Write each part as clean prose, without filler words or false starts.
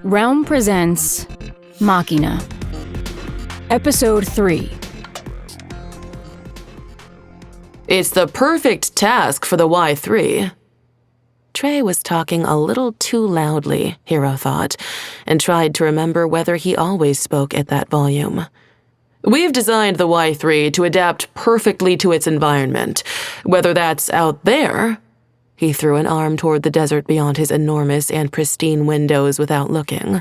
Realm presents Machina. Episode 3. It's the perfect task for the Y3. Trey was talking a little too loudly, Hero thought, and tried to remember whether he always spoke at that volume. We've designed the Y3 to adapt perfectly to its environment, whether that's out there. He threw an arm toward the desert beyond his enormous and pristine windows without looking.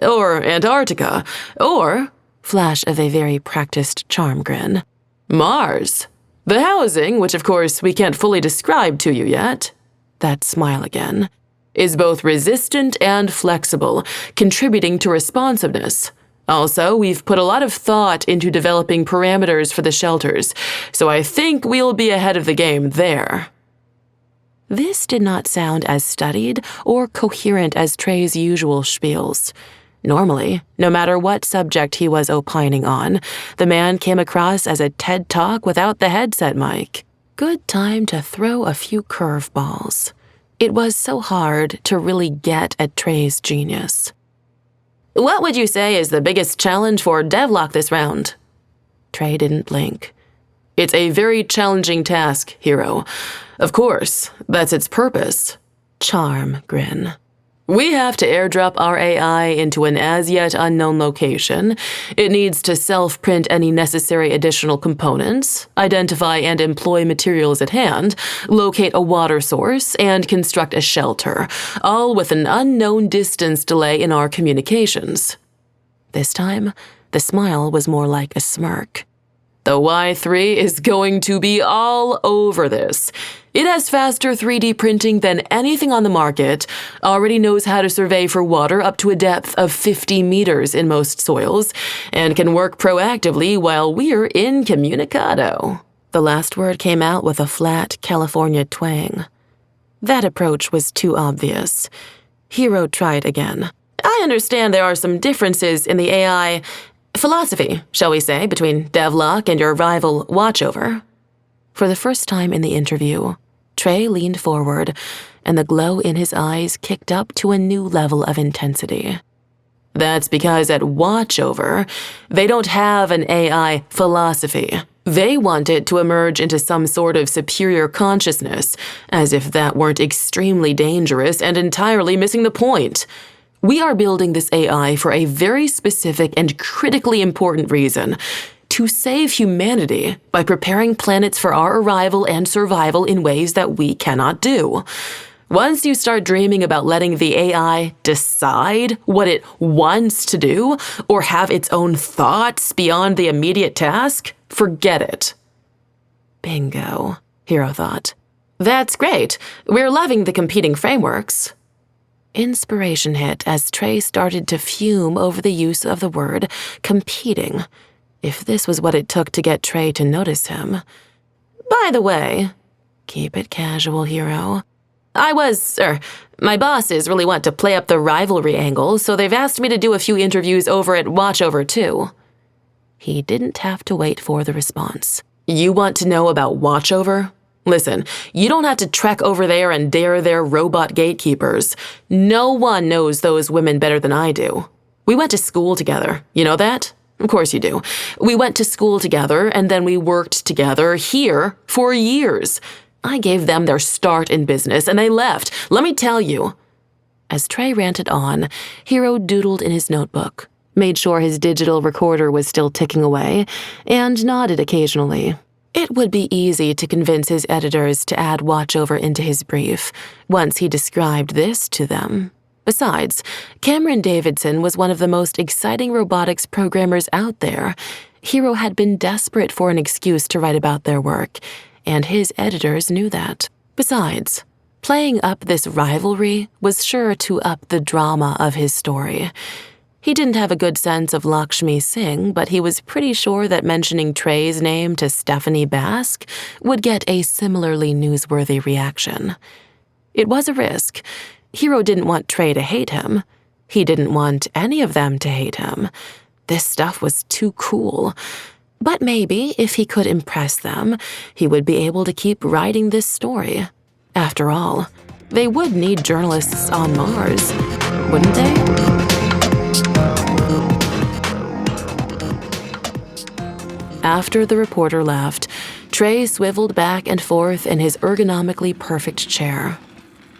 Or Antarctica, or, flash of a very practiced charm grin, Mars. The housing, which of course we can't fully describe to you yet, that smile again, is both resistant and flexible, contributing to responsiveness. Also, we've put a lot of thought into developing parameters for the shelters, so I think we'll be ahead of the game there. This did not sound as studied or coherent as Trey's usual spiels. Normally, no matter what subject he was opining on, the man came across as a TED Talk without the headset mic. Good time to throw a few curveballs. It was so hard to really get at Trey's genius. What would you say is the biggest challenge for Devlock this round? Trey didn't blink. It's a very challenging task, Hero. Of course, that's its purpose. Charm grin. We have to airdrop our AI into an as-yet unknown location. It needs to self-print any necessary additional components, identify and employ materials at hand, locate a water source, and construct a shelter, all with an unknown distance delay in our communications. This time, the smile was more like a smirk. The Y3 is going to be all over this. It has faster 3D printing than anything on the market, already knows how to survey for water up to a depth of 50 meters in most soils, and can work proactively while we're incommunicado. The last word came out with a flat California twang. That approach was too obvious. Hero tried again. I understand there are some differences in the AI philosophy, shall we say, between Devlock and your rival Watchover. For the first time in the interview, Trey leaned forward, and the glow in his eyes kicked up to a new level of intensity. That's because at Watchover, they don't have an AI philosophy. They want it to emerge into some sort of superior consciousness, as if that weren't extremely dangerous and entirely missing the point. We are building this AI for a very specific and critically important reason: to save humanity by preparing planets for our arrival and survival in ways that we cannot do. Once you start dreaming about letting the AI decide what it wants to do or have its own thoughts beyond the immediate task, forget it. Bingo, Hero thought. That's great. We're loving the competing frameworks. Inspiration hit as Trey started to fume over the use of the word competing, if this was what it took to get Trey to notice him. By the way, keep it casual, Hero. My bosses really want to play up the rivalry angle, so they've asked me to do a few interviews over at Watchover too. He didn't have to wait for the response. You want to know about Watchover? Listen, you don't have to trek over there and dare their robot gatekeepers. No one knows those women better than I do. We went to school together. You know that? Of course you do. We went to school together, and then we worked together here for years. I gave them their start in business, and they left. Let me tell you. As Trey ranted on, Hero doodled in his notebook, made sure his digital recorder was still ticking away, and nodded occasionally. It would be easy to convince his editors to add Watchover into his brief, once he described this to them. Besides, Cameron Davidson was one of the most exciting robotics programmers out there. Hero had been desperate for an excuse to write about their work, and his editors knew that. Besides, playing up this rivalry was sure to up the drama of his story. He didn't have a good sense of Lakshmi Singh, but he was pretty sure that mentioning Trey's name to Stephanie Bask would get a similarly newsworthy reaction. It was a risk. Hero didn't want Trey to hate him. He didn't want any of them to hate him. This stuff was too cool. But maybe, if he could impress them, he would be able to keep writing this story. After all, they would need journalists on Mars, wouldn't they? After the reporter left, Trey swiveled back and forth in his ergonomically perfect chair.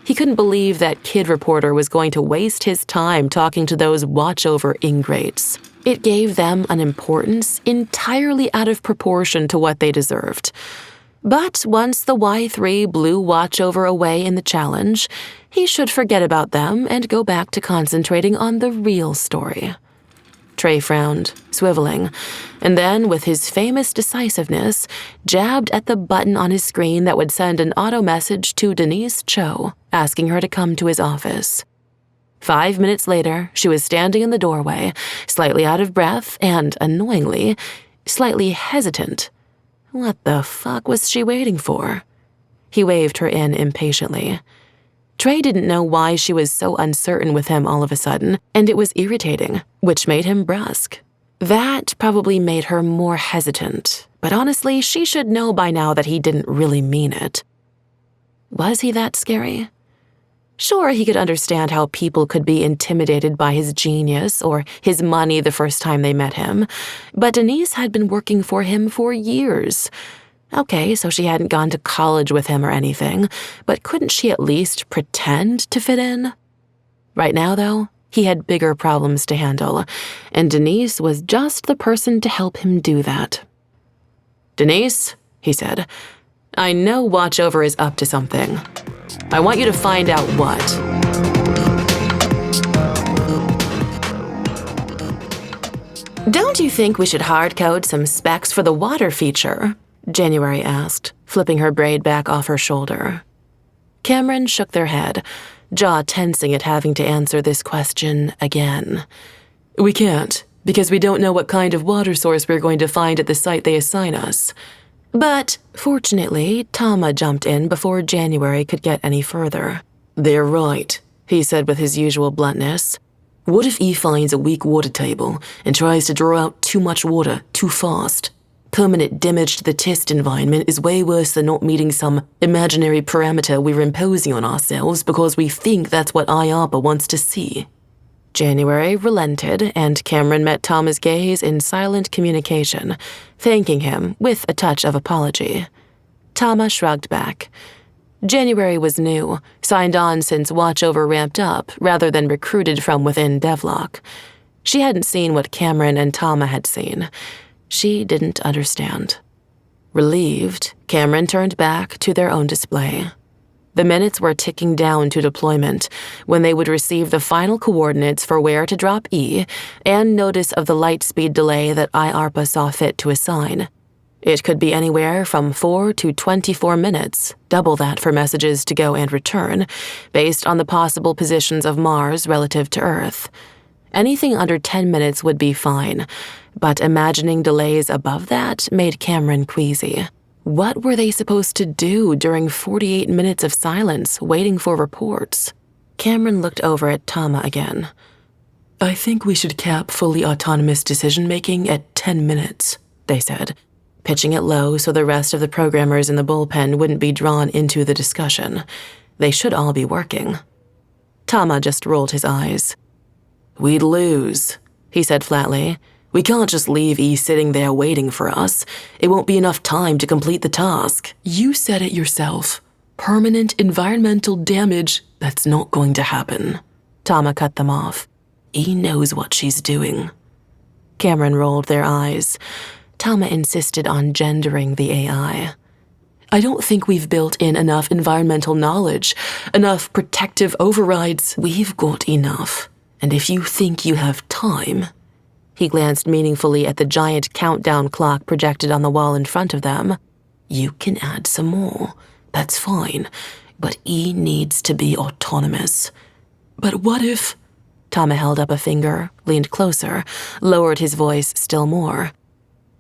He couldn't believe that kid reporter was going to waste his time talking to those watch-over ingrates. It gave them an importance entirely out of proportion to what they deserved. But once the Y3 blew watch-over away in the challenge, he should forget about them and go back to concentrating on the real story. Trey frowned, swiveling, and then, with his famous decisiveness, jabbed at the button on his screen that would send an auto message to Denise Cho, asking her to come to his office. 5 minutes later, she was standing in the doorway, slightly out of breath and, annoyingly, slightly hesitant. What the fuck was she waiting for? He waved her in impatiently. Trey didn't know why she was so uncertain with him all of a sudden, and it was irritating, which made him brusque. That probably made her more hesitant, but honestly, she should know by now that he didn't really mean it. Was he that scary? Sure, he could understand how people could be intimidated by his genius or his money the first time they met him, but Denise had been working for him for years. Okay, so she hadn't gone to college with him or anything, but couldn't she at least pretend to fit in? Right now, though, he had bigger problems to handle, and Denise was just the person to help him do that. "Denise," he said, "I know Watchover is up to something. I want you to find out what." "Don't you think we should hard-code some specs for the water feature?" January asked, flipping her braid back off her shoulder. Cameron shook their head, jaw tensing at having to answer this question again. "We can't, because we don't know what kind of water source we're going to find at the site they assign us." But, fortunately, Tama jumped in before January could get any further. "They're right," he said with his usual bluntness. "What if E finds a weak water table and tries to draw out too much water too fast? Permanent damage to the test environment is way worse than not meeting some imaginary parameter we're imposing on ourselves because we think that's what IARPA wants to see." January relented, and Cameron met Tama's gaze in silent communication, thanking him with a touch of apology. Tama shrugged back. January was new, signed on since Watchover ramped up rather than recruited from within Devlock. She hadn't seen what Cameron and Tama had seen. She didn't understand. Relieved, Cameron turned back to their own display. The minutes were ticking down to deployment, when they would receive the final coordinates for where to drop E and notice of the light speed delay that IARPA saw fit to assign. It could be anywhere from 4 to 24 minutes, double that for messages to go and return, based on the possible positions of Mars relative to Earth. Anything under 10 minutes would be fine, but imagining delays above that made Cameron queasy. What were they supposed to do during 48 minutes of silence, waiting for reports? Cameron looked over at Tama again. "I think we should cap fully autonomous decision-making at 10 minutes, they said, pitching it low so the rest of the programmers in the bullpen wouldn't be drawn into the discussion. They should all be working. Tama just rolled his eyes. "We'd lose," he said flatly. "We can't just leave E sitting there waiting for us. It won't be enough time to complete the task." "You said it yourself. Permanent environmental damage. That's not going to happen." Tama cut them off. "E knows what she's doing." Cameron rolled their eyes. Tama insisted on gendering the AI. "I don't think we've built in enough environmental knowledge, enough protective overrides." "We've got enough. And if you think you have time," he glanced meaningfully at the giant countdown clock projected on the wall in front of them, "you can add some more. That's fine. But E needs to be autonomous." "But what if—" Tama held up a finger, leaned closer, lowered his voice still more.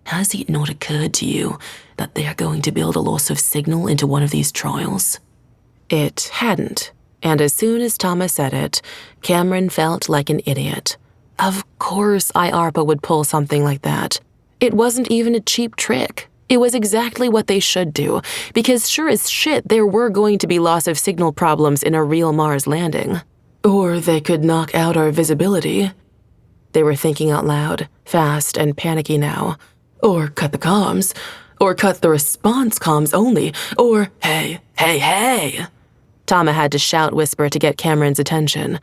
"Has it not occurred to you that they're going to build a loss of signal into one of these trials?" It hadn't. And as soon as Tama said it, Cameron felt like an idiot. Of course IARPA would pull something like that. It wasn't even a cheap trick. It was exactly what they should do, because sure as shit there were going to be loss of signal problems in a real Mars landing. Or they could knock out our visibility. They were thinking out loud, fast and panicky now. Or cut the comms. Or cut the response comms only. Or, hey. Tama had to shout-whisper to get Cameron's attention.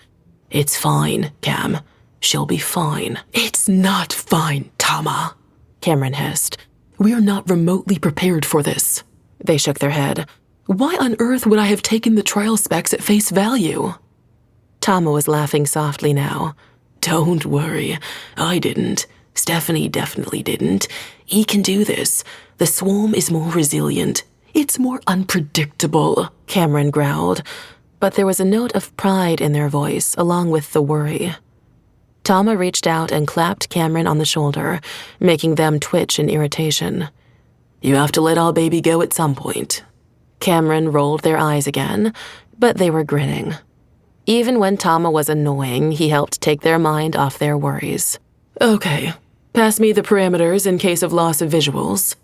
It's fine, Cam. She'll be fine. It's not fine, Tama, Cameron hissed. We are not remotely prepared for this. They shook their head. Why on earth would I have taken the trial specs at face value? Tama was laughing softly now. Don't worry, I didn't. Stephanie definitely didn't. He can do this. The swarm is more resilient. It's more unpredictable, Cameron growled, but there was a note of pride in their voice, along with the worry. Tama reached out and clapped Cameron on the shoulder, making them twitch in irritation. You have to let our baby go at some point. Cameron rolled their eyes again, but they were grinning. Even when Tama was annoying, he helped take their mind off their worries. Okay, pass me the parameters in case of loss of visuals.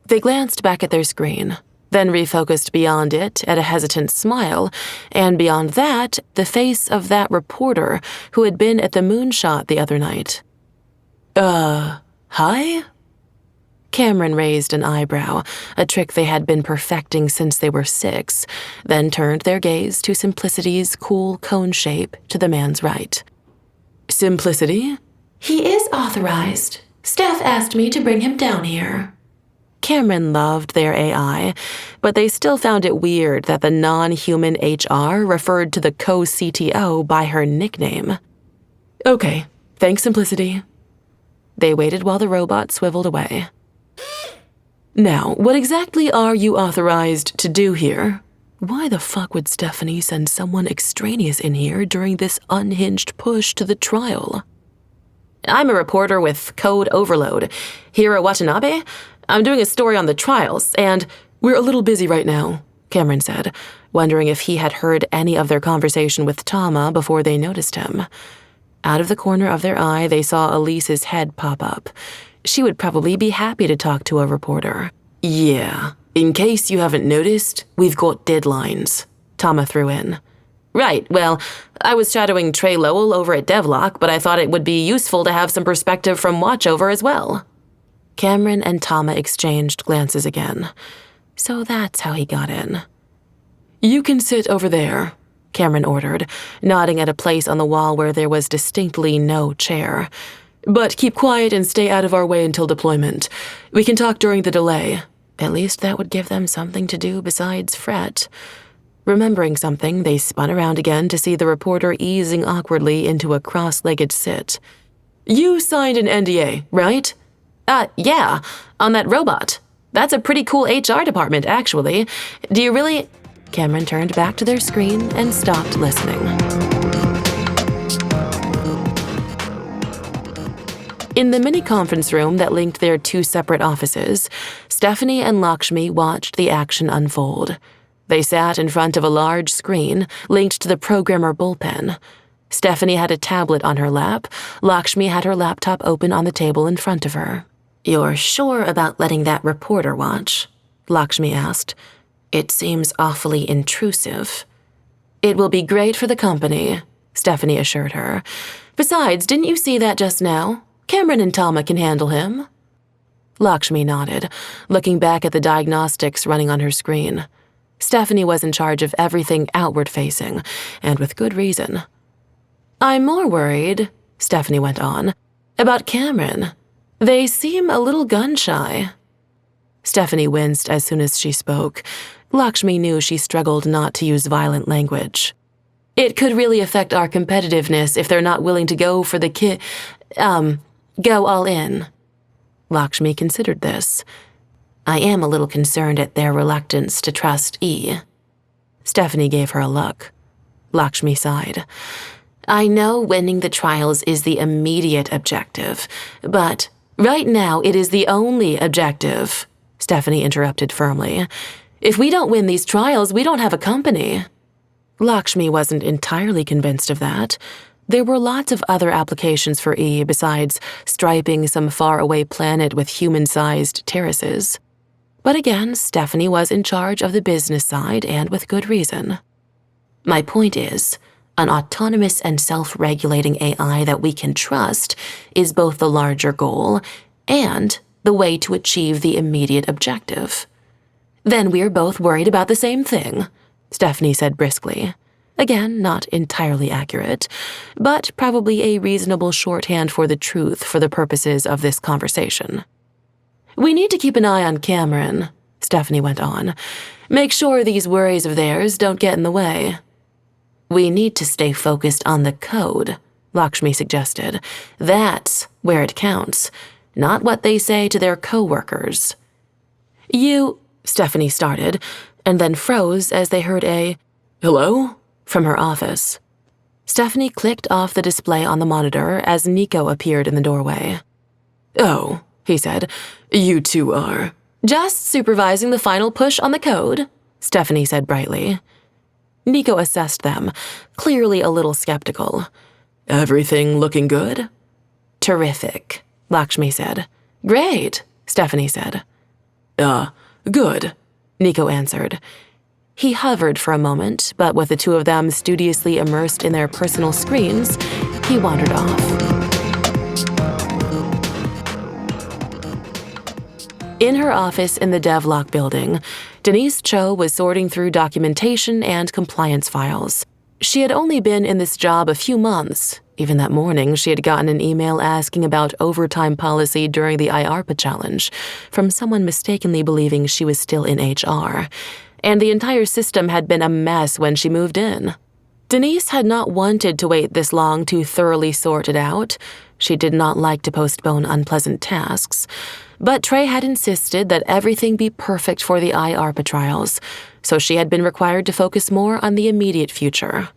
They glanced back at their screen, then refocused beyond it at a hesitant smile, and beyond that, the face of that reporter who had been at the moonshot the other night. Hi? Cameron raised an eyebrow, a trick they had been perfecting since they were 6, then turned their gaze to Simplicity's cool cone shape to the man's right. Simplicity? He is authorized. Steph asked me to bring him down here. Cameron loved their AI, but they still found it weird that the non-human HR referred to the co-CTO by her nickname. Okay, thanks, Simplicity. They waited while the robot swiveled away. Now, what exactly are you authorized to do here? Why the fuck would Stephanie send someone extraneous in here during this unhinged push to the trial? I'm a reporter with Code Overload. Hiro Watanabe? I'm doing a story on the trials, and we're a little busy right now, Cameron said, wondering if he had heard any of their conversation with Tama before they noticed him. Out of the corner of their eye, they saw Elise's head pop up. She would probably be happy to talk to a reporter. Yeah, in case you haven't noticed, we've got deadlines, Tama threw in. Right, well, I was shadowing Trey Lowell over at Devlock, but I thought it would be useful to have some perspective from Watchover as well. Cameron and Tama exchanged glances again. So that's how he got in. You can sit over there, Cameron ordered, nodding at a place on the wall where there was distinctly no chair. But keep quiet and stay out of our way until deployment. We can talk during the delay. At least that would give them something to do besides fret. Remembering something, they spun around again to see the reporter easing awkwardly into a cross-legged sit. You signed an NDA, right? Yeah, on that robot. That's a pretty cool HR department, actually. Do you really... Cameron turned back to their screen and stopped listening. In the mini-conference room that linked their 2 separate offices, Stephanie and Lakshmi watched the action unfold. They sat in front of a large screen linked to the programmer bullpen. Stephanie had a tablet on her lap. Lakshmi had her laptop open on the table in front of her. You're sure about letting that reporter watch? Lakshmi asked. It seems awfully intrusive. It will be great for the company, Stephanie assured her. Besides, didn't you see that just now? Cameron and Tama can handle him. Lakshmi nodded, looking back at the diagnostics running on her screen. Stephanie was in charge of everything outward-facing, and with good reason. I'm more worried, Stephanie went on, about Cameron. They seem a little gun-shy. Stephanie winced as soon as she spoke. Lakshmi knew she struggled not to use violent language. It could really affect our competitiveness if they're not willing to go for the go all in. Lakshmi considered this. I am a little concerned at their reluctance to trust E. Stephanie gave her a look. Lakshmi sighed. I know winning the trials is the immediate objective, but right now it is the only objective, Stephanie interrupted firmly. If we don't win these trials, we don't have a company. Lakshmi wasn't entirely convinced of that. There were lots of other applications for E besides striping some faraway planet with human-sized terraces. But again, Stephanie was in charge of the business side, and with good reason. My point is, an autonomous and self-regulating AI that we can trust is both the larger goal and the way to achieve the immediate objective. Then we're both worried about the same thing, Stephanie said briskly. Again, not entirely accurate, but probably a reasonable shorthand for the truth for the purposes of this conversation. We need to keep an eye on Cameron, Stephanie went on. Make sure these worries of theirs don't get in the way. We need to stay focused on the code, Lakshmi suggested. That's where it counts, not what they say to their co-workers. Stephanie started, and then froze as they heard a, "Hello?" from her office. Stephanie clicked off the display on the monitor as Nico appeared in the doorway. "Oh," he said, "you two are." "Just supervising the final push on the code," Stephanie said brightly. Nico assessed them, clearly a little skeptical. "Everything looking good?" "Terrific," Lakshmi said. "Great," Stephanie said. Good," Nico answered. He hovered for a moment, but with the two of them studiously immersed in their personal screens, he wandered off. In her office in the Devlock building, Denise Cho was sorting through documentation and compliance files. She had only been in this job a few months. Even that morning, she had gotten an email asking about overtime policy during the IARPA challenge from someone mistakenly believing she was still in HR, and the entire system had been a mess when she moved in. Denise had not wanted to wait this long to thoroughly sort it out. She did not like to postpone unpleasant tasks, but Trey had insisted that everything be perfect for the IARPA trials, so she had been required to focus more on the immediate future.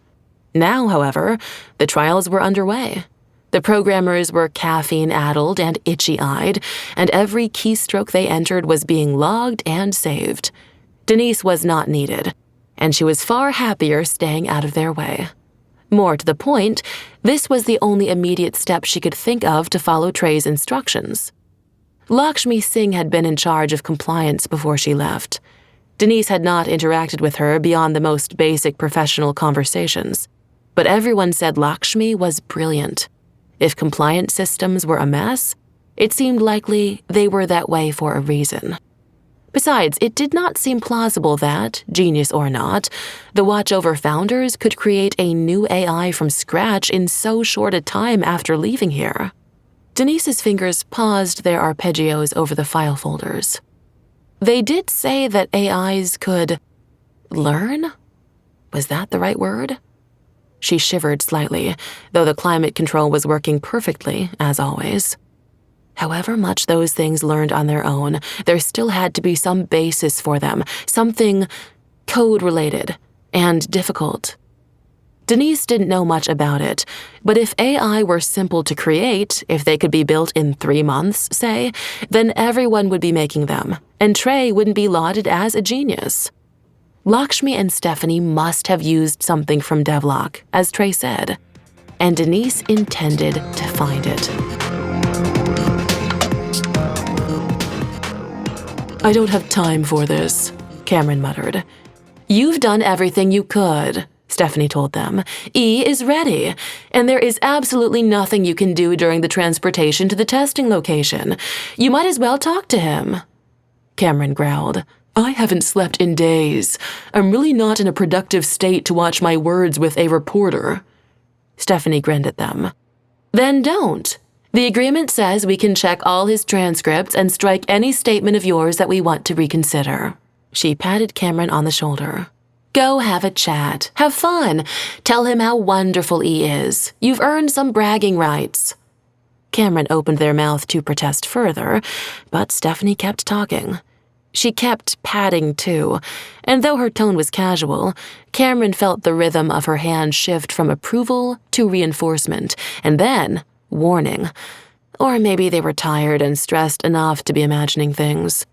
Now, however, the trials were underway. The programmers were caffeine-addled and itchy-eyed, and every keystroke they entered was being logged and saved. Denise was not needed, and she was far happier staying out of their way. More to the point, this was the only immediate step she could think of to follow Trey's instructions. Lakshmi Singh had been in charge of compliance before she left. Denise had not interacted with her beyond the most basic professional conversations, but everyone said Lakshmi was brilliant. If compliance systems were a mess, it seemed likely they were that way for a reason. Besides, it did not seem plausible that, genius or not, the Watchover founders could create a new AI from scratch in so short a time after leaving here. Denise's fingers paused their arpeggios over the file folders. They did say that AIs could learn? Was that the right word? She shivered slightly, though the climate control was working perfectly, as always. However much those things learned on their own, there still had to be some basis for them, something code-related and difficult. Denise didn't know much about it, but if AI were simple to create, if they could be built in 3 months, say, then everyone would be making them, and Trey wouldn't be lauded as a genius. Lakshmi and Stephanie must have used something from Devlock, as Trey said, and Denise intended to find it. "I don't have time for this," Cameron muttered. "You've done everything you could," Stephanie told them. "E is ready, and there is absolutely nothing you can do during the transportation to the testing location. You might as well talk to him." Cameron growled. "I haven't slept in days. I'm really not in a productive state to watch my words with a reporter." Stephanie grinned at them. "Then don't. The agreement says we can check all his transcripts and strike any statement of yours that we want to reconsider." She patted Cameron on the shoulder. "Go have a chat. Have fun. Tell him how wonderful E is. You've earned some bragging rights." Cameron opened their mouth to protest further, but Stephanie kept talking. She kept patting, too, and though her tone was casual, Cameron felt the rhythm of her hand shift from approval to reinforcement, and then warning. Or maybe they were tired and stressed enough to be imagining things.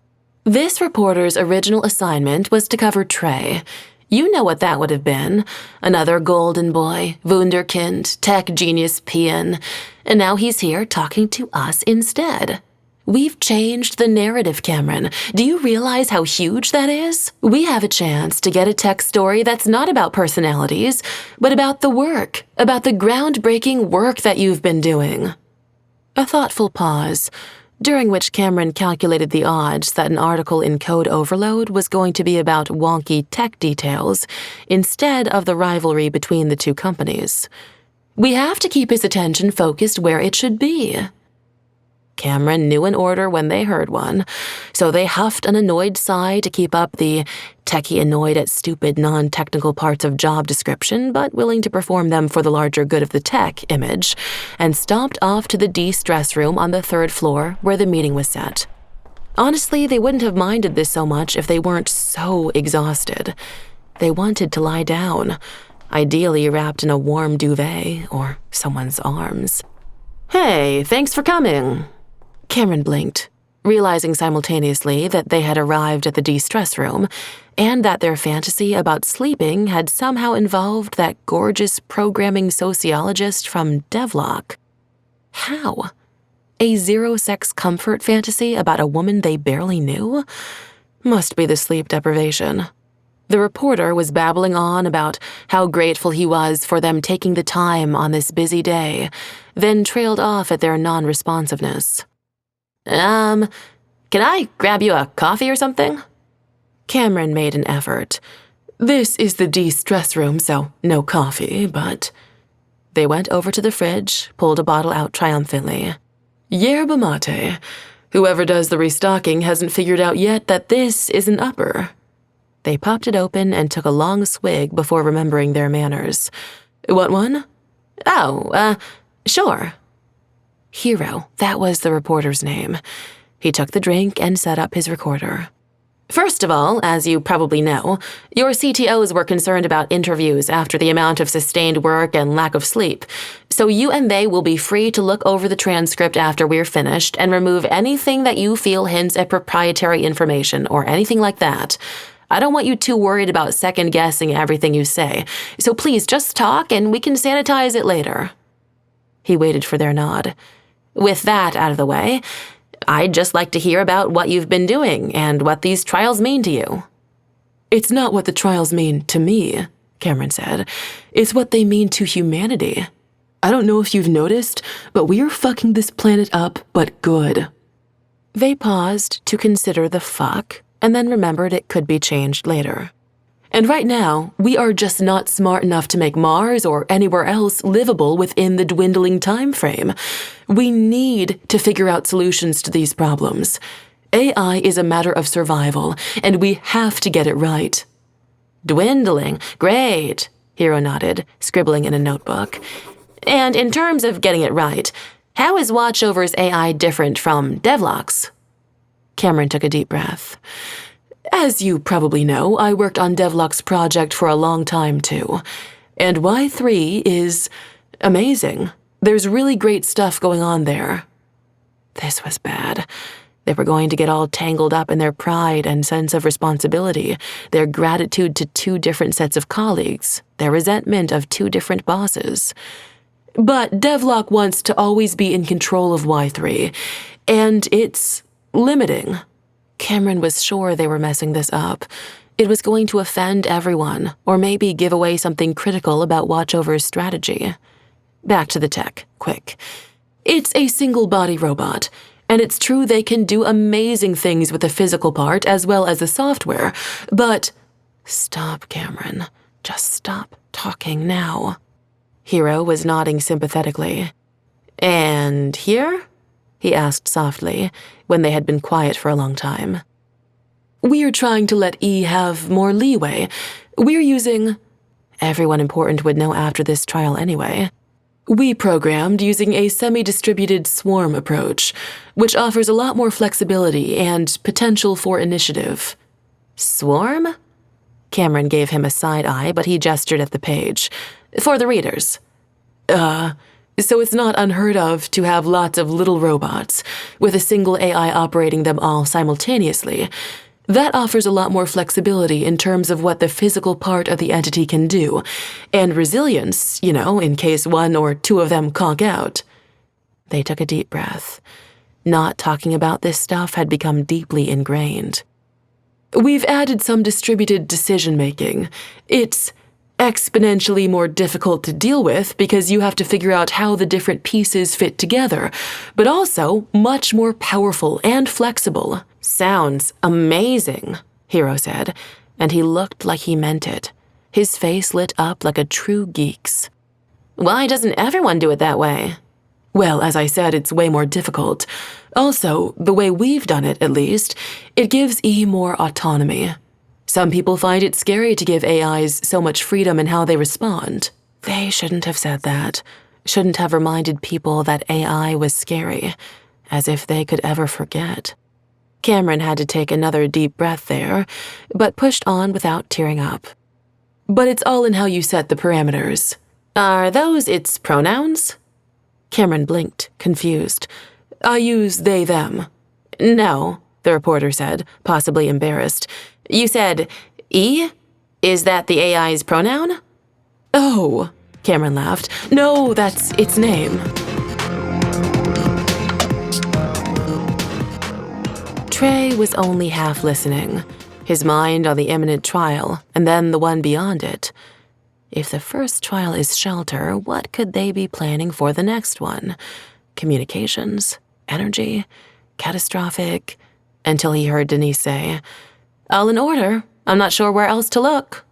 This reporter's original assignment was to cover Trey. You know what that would have been. Another golden boy, wunderkind, tech genius peon, and now he's here talking to us instead. We've changed the narrative, Cameron. Do you realize how huge that is? We have a chance to get a tech story that's not about personalities, but about the work, about the groundbreaking work that you've been doing. A thoughtful pause, during which Cameron calculated the odds that an article in Code Overload was going to be about wonky tech details instead of the rivalry between the two companies. We have to keep his attention focused where it should be. Cameron knew an order when they heard one, so they huffed an annoyed sigh to keep up the techie annoyed at stupid non-technical parts of job description but willing to perform them for the larger good of the tech image, and stomped off to the de-stress room on the 3rd floor where the meeting was set. Honestly, they wouldn't have minded this so much if they weren't so exhausted. They wanted to lie down, ideally wrapped in a warm duvet or someone's arms. "Hey, thanks for coming." Cameron blinked, realizing simultaneously that they had arrived at the de-stress room and that their fantasy about sleeping had somehow involved that gorgeous programming sociologist from Devlock. How? A zero-sex comfort fantasy about a woman they barely knew? Must be the sleep deprivation. The reporter was babbling on about how grateful he was for them taking the time on this busy day, then trailed off at their non-responsiveness. Can I grab you a coffee or something?" Cameron made an effort. "This is the de-stress room, so no coffee, but..." They went over to the fridge, pulled a bottle out triumphantly. "Yerba mate. Whoever does the restocking hasn't figured out yet that this is an upper." They popped it open and took a long swig before remembering their manners. "Want one?" "Oh, sure." Hero, that was the reporter's name. He took the drink and set up his recorder. "First of all, as you probably know, your CTOs were concerned about interviews after the amount of sustained work and lack of sleep, so you and they will be free to look over the transcript after we're finished and remove anything that you feel hints at proprietary information or anything like that. I don't want you too worried about second-guessing everything you say, so please just talk and we can sanitize it later." He waited for their nod. "With that out of the way, I'd just like to hear about what you've been doing and what these trials mean to you." "It's not what the trials mean to me," Cameron said. "It's what they mean to humanity. I don't know if you've noticed, but we're fucking this planet up, but good." They paused to consider the fuck, and then remembered it could be changed later. "And right now, we are just not smart enough to make Mars or anywhere else livable within the dwindling time frame. We need to figure out solutions to these problems. AI is a matter of survival, and we have to get it right." "Dwindling? Great," Hero nodded, scribbling in a notebook. "And in terms of getting it right, how is Watchover's AI different from Devlock's?" Cameron took a deep breath. "As you probably know, I worked on Devlock's project for a long time, too. And Y3 is amazing. There's really great stuff going on there." This was bad. They were going to get all tangled up in their pride and sense of responsibility, their gratitude to 2 different sets of colleagues, their resentment of 2 different bosses. "But Devlock wants to always be in control of Y3, and it's limiting." Cameron was sure they were messing this up. It was going to offend everyone, or maybe give away something critical about Watchover's strategy. Back to the tech, quick. "It's a single-body robot, and it's true they can do amazing things with the physical part as well as the software, but..." "Stop, Cameron. Just stop talking now." Hero was nodding sympathetically. "And here?" he asked softly, when they had been quiet for a long time. "We're trying to let E have more leeway. We're using..." Everyone important would know after this trial anyway. "We programmed using a semi-distributed swarm approach, which offers a lot more flexibility and potential for initiative." "Swarm?" Cameron gave him a side eye, but he gestured at the page. "For the readers." So it's not unheard of to have lots of little robots, with a single AI operating them all simultaneously. That offers a lot more flexibility in terms of what the physical part of the entity can do, and resilience, in case 1 or 2 of them conk out." They took a deep breath. Not talking about this stuff had become deeply ingrained. "We've added some distributed decision-making. It's exponentially more difficult to deal with because you have to figure out how the different pieces fit together, but also much more powerful and flexible. Sounds amazing, Hiro said, and he looked like he meant it. His face lit up like a true geek's. Why doesn't everyone do it that way? Well, as I said, it's way more difficult. Also, the way we've done it, at least, it gives E more autonomy. Some people find it scary to give AIs so much freedom in how they respond. They shouldn't have said that. Shouldn't have reminded people that AI was scary, as if they could ever forget. Cameron had to take another deep breath there, but pushed on without tearing up. But it's all in how you set the parameters. Are those its pronouns? Cameron blinked, confused. I use they, them. No, the reporter said, possibly embarrassed. You said E? Is that the AI's pronoun? Oh, Cameron laughed. No, that's its name. Trey was only half listening, his mind on the imminent trial, and then the one beyond it. If the first trial is shelter, what could they be planning for the next one? Communications? Energy? Catastrophic? Until he heard Denise say, All in order. I'm not sure where else to look.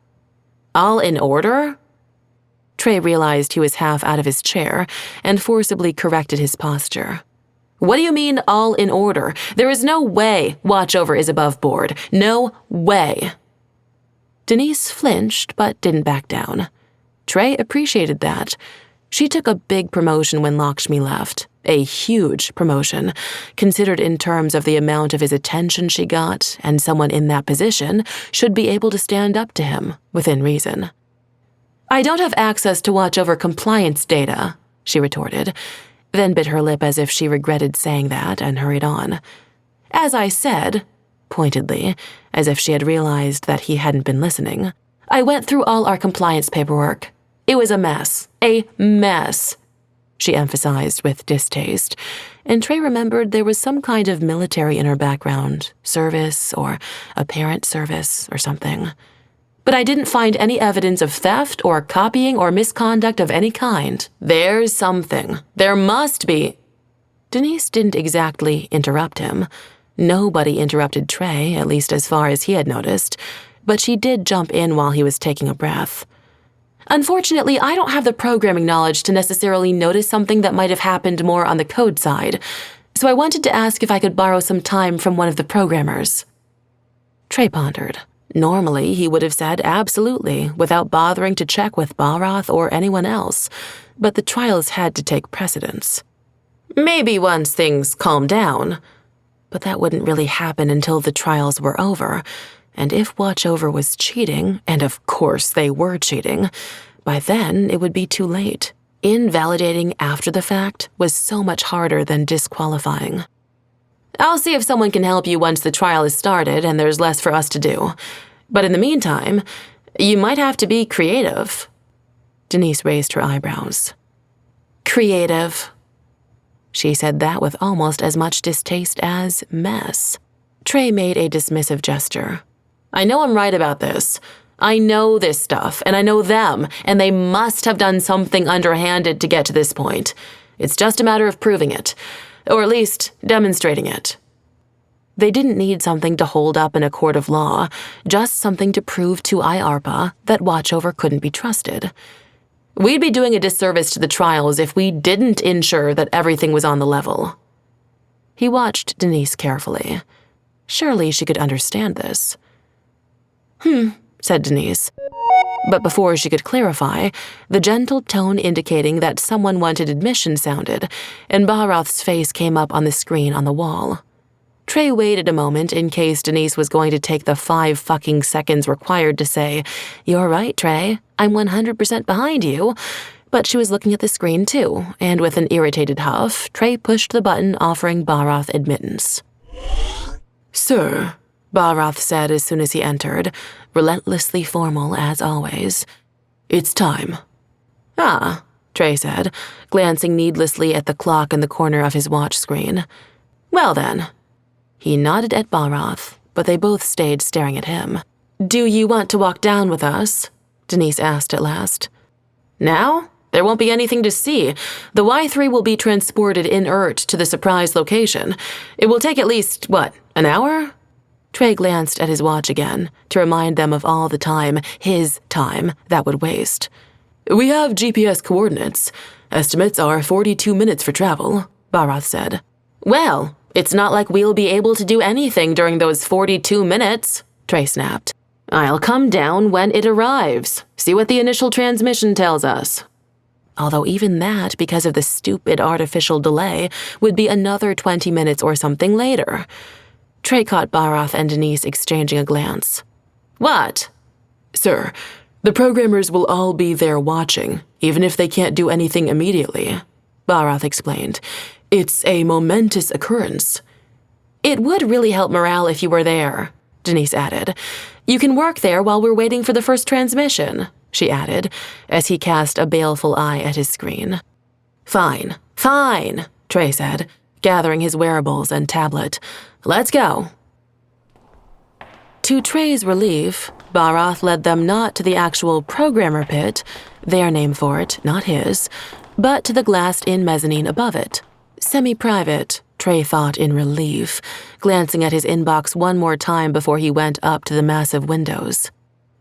All in order? Trey realized he was half out of his chair and forcibly corrected his posture. What do you mean, all in order? There is no way watchover is above board. No way. Denise flinched but didn't back down. Trey appreciated that. She took a big promotion when Lakshmi left. A huge promotion, considered in terms of the amount of his attention she got, and someone in that position should be able to stand up to him, within reason. I don't have access to watch over compliance data, she retorted, then bit her lip as if she regretted saying that and hurried on. As I said, pointedly, as if she had realized that he hadn't been listening, I went through all our compliance paperwork. It was a mess. A mess. She emphasized with distaste, and Trey remembered there was some kind of military in her background, service or apparent service or something. But I didn't find any evidence of theft or copying or misconduct of any kind. There's something. There must be. Denise didn't exactly interrupt him. Nobody interrupted Trey, at least as far as he had noticed, but she did jump in while he was taking a breath. Unfortunately, I don't have the programming knowledge to necessarily notice something that might have happened more on the code side, so I wanted to ask if I could borrow some time from one of the programmers. Trey pondered. Normally, he would have said absolutely, without bothering to check with Barath or anyone else, but the trials had to take precedence. Maybe once things calm down, but that wouldn't really happen until the trials were over. And if watchover was cheating, and of course they were cheating, by then it would be too late. Invalidating after the fact was so much harder than disqualifying. I'll see if someone can help you once the trial is started and there's less for us to do. But in the meantime, you might have to be creative. Denise raised her eyebrows. Creative. She said that with almost as much distaste as mess. Trey made a dismissive gesture. I know I'm right about this. I know this stuff, and I know them, and they must have done something underhanded to get to this point. It's just a matter of proving it, or at least demonstrating it. They didn't need something to hold up in a court of law, just something to prove to IARPA that watchover couldn't be trusted. We'd be doing a disservice to the trials if we didn't ensure that everything was on the level. He watched Denise carefully. Surely she could understand this. Said Denise. But before she could clarify, the gentle tone indicating that someone wanted admission sounded, and Barath's face came up on the screen on the wall. Trey waited a moment in case Denise was going to take the 5 fucking seconds required to say, "You're right, Trey. I'm 100% behind you." But she was looking at the screen too, and with an irritated huff, Trey pushed the button offering Barath admittance. "Sir," Barath said as soon as he entered, relentlessly formal as always. "It's time." "Ah," Trey said, glancing needlessly at the clock in the corner of his watch screen. "Well then." He nodded at Barath, but they both stayed staring at him. "Do you want to walk down with us?" Denise asked at last. Now? There won't be anything to see. The Y3 will be transported inert to the surprise location. It will take at least, an hour? Trey glanced at his watch again to remind them of all the time, his time, that would waste. We have GPS coordinates. Estimates are 42 minutes for travel, Barath said. Well, it's not like we'll be able to do anything during those 42 minutes, Trey snapped. I'll come down when it arrives. See what the initial transmission tells us. Although even that, because of the stupid artificial delay, would be another 20 minutes or something later. Trey caught Barath and Denise exchanging a glance. What? Sir, the programmers will all be there watching, even if they can't do anything immediately, Barath explained. It's a momentous occurrence. It would really help morale if you were there, Denise added. You can work there while we're waiting for the first transmission, she added, as he cast a baleful eye at his screen. Fine, Trey said, gathering his wearables and tablet. Let's go. To Trey's relief, Barath led them not to the actual programmer pit, their name for it, not his, but to the glassed-in mezzanine above it. Semi-private, Trey thought in relief, glancing at his inbox one more time before he went up to the massive windows.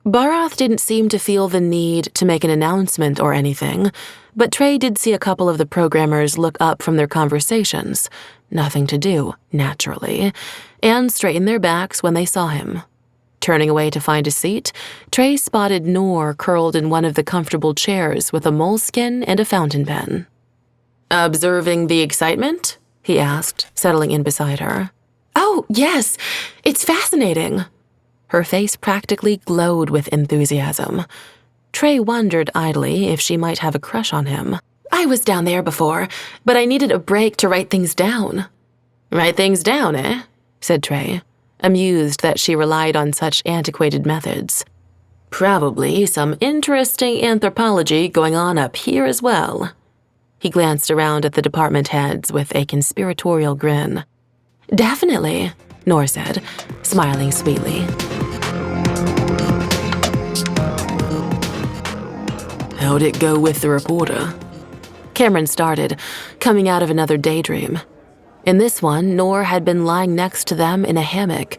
Barath didn't seem to feel the need to make an announcement or anything, but Trey did see a couple of the programmers look up from their conversations, nothing to do, naturally, and straighten their backs when they saw him. Turning away to find a seat, Trey spotted Noor curled in one of the comfortable chairs with a moleskin and a fountain pen. Observing the excitement? He asked, settling in beside her. Oh, yes, it's fascinating. Her face practically glowed with enthusiasm. Trey wondered idly if she might have a crush on him. I was down there before, but I needed a break to write things down. Write things down, eh? Said Trey, amused that she relied on such antiquated methods. Probably some interesting anthropology going on up here as well. He glanced around at the department heads with a conspiratorial grin. Definitely, Noor said, smiling sweetly. How'd it go with the reporter? Cameron started, coming out of another daydream. In this one, Noor had been lying next to them in a hammock,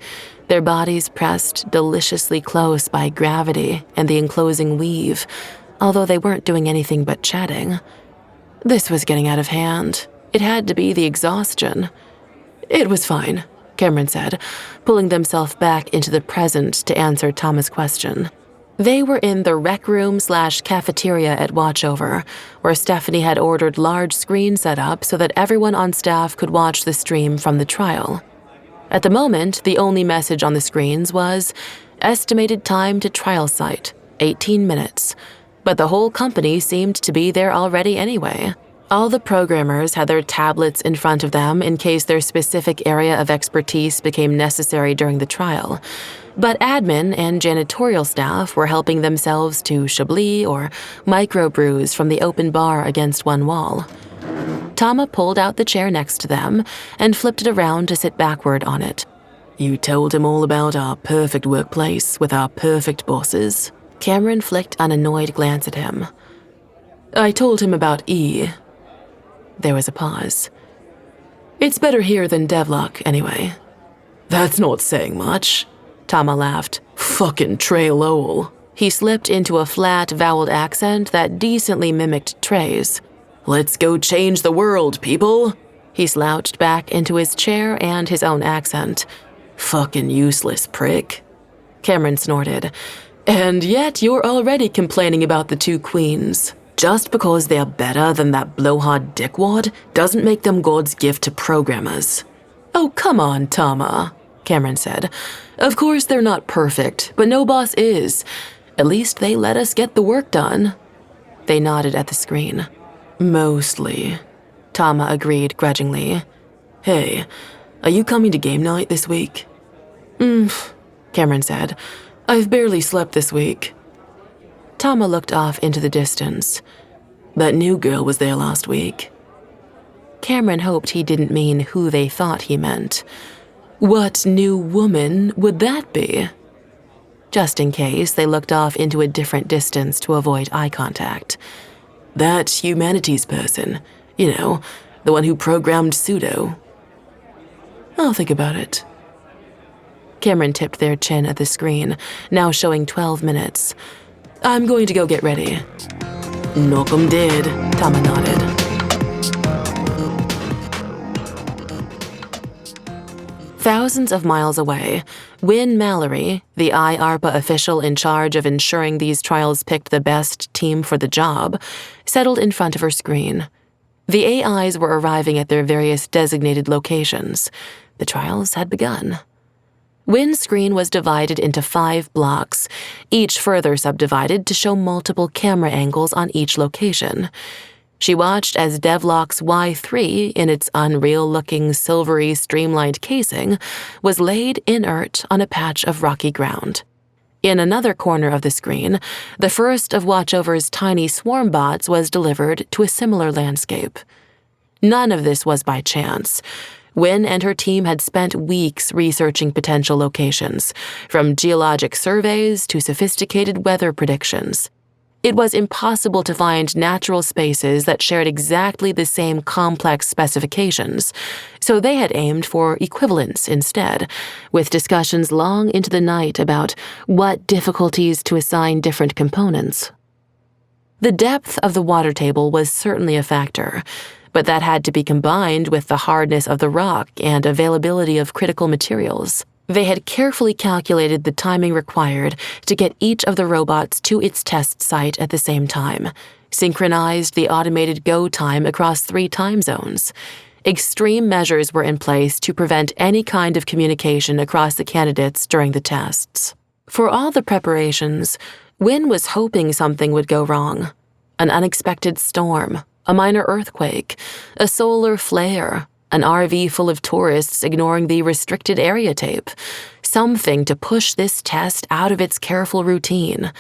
their bodies pressed deliciously close by gravity and the enclosing weave, although they weren't doing anything but chatting. This was getting out of hand. It had to be the exhaustion. It was fine, Cameron said, pulling themselves back into the present to answer Thomas' question. They were in the rec room/cafeteria at Watchover, where Stephanie had ordered large screens set up so that everyone on staff could watch the stream from the trial. At the moment, the only message on the screens was, estimated time to trial site, 18 minutes. But the whole company seemed to be there already anyway. All the programmers had their tablets in front of them in case their specific area of expertise became necessary during the trial. But admin and janitorial staff were helping themselves to Chablis or microbrews from the open bar against one wall. Tama pulled out the chair next to them and flipped it around to sit backward on it. You told him all about our perfect workplace with our perfect bosses? Cameron flicked an annoyed glance at him. I told him about E. There was a pause. It's better here than Devlock, anyway. That's not saying much. Tama laughed. Fucking Trey Lowell. He slipped into a flat, voweled accent that decently mimicked Trey's. Let's go change the world, people. He slouched back into his chair and his own accent. Fucking useless prick. Cameron snorted. And yet you're already complaining about the two queens. Just because they're better than that blowhard dickwad doesn't make them God's gift to programmers. Oh, come on, Tama, Cameron said. Of course they're not perfect, but no boss is. At least they let us get the work done. They nodded at the screen. Mostly, Tama agreed grudgingly. Hey, are you coming to game night this week? Cameron said. I've barely slept this week. Tama looked off into the distance. That new girl was there last week. Cameron hoped he didn't mean who they thought he meant. What new woman would that be? just in case they looked off into a different distance to avoid eye contact. That humanities person, the one who programmed pseudo. I'll think about it. Cameron tipped their chin at the screen, now showing 12 minutes. I'm going to go get ready. Knock 'em dead, Tama nodded. Thousands of miles away, Wynne Mallory, the IARPA official in charge of ensuring these trials picked the best team for the job, settled in front of her screen. The AIs were arriving at their various designated locations. The trials had begun. Wynne's screen was divided into 5 blocks, each further subdivided to show multiple camera angles on each location. She watched as Devlock's Y3, in its unreal-looking, silvery, streamlined casing, was laid inert on a patch of rocky ground. In another corner of the screen, the first of Watchover's tiny swarm bots was delivered to a similar landscape. None of this was by chance. Wynne and her team had spent weeks researching potential locations, from geologic surveys to sophisticated weather predictions. It was impossible to find natural spaces that shared exactly the same complex specifications, so they had aimed for equivalence instead, with discussions long into the night about what difficulties to assign different components. The depth of the water table was certainly a factor, but that had to be combined with the hardness of the rock and availability of critical materials. They had carefully calculated the timing required to get each of the robots to its test site at the same time, synchronized the automated go time across 3 time zones. Extreme measures were in place to prevent any kind of communication across the candidates during the tests. For all the preparations, Wynne was hoping something would go wrong. An unexpected storm, a minor earthquake, a solar flare, an RV full of tourists ignoring the restricted area tape, something to push this test out of its careful routine.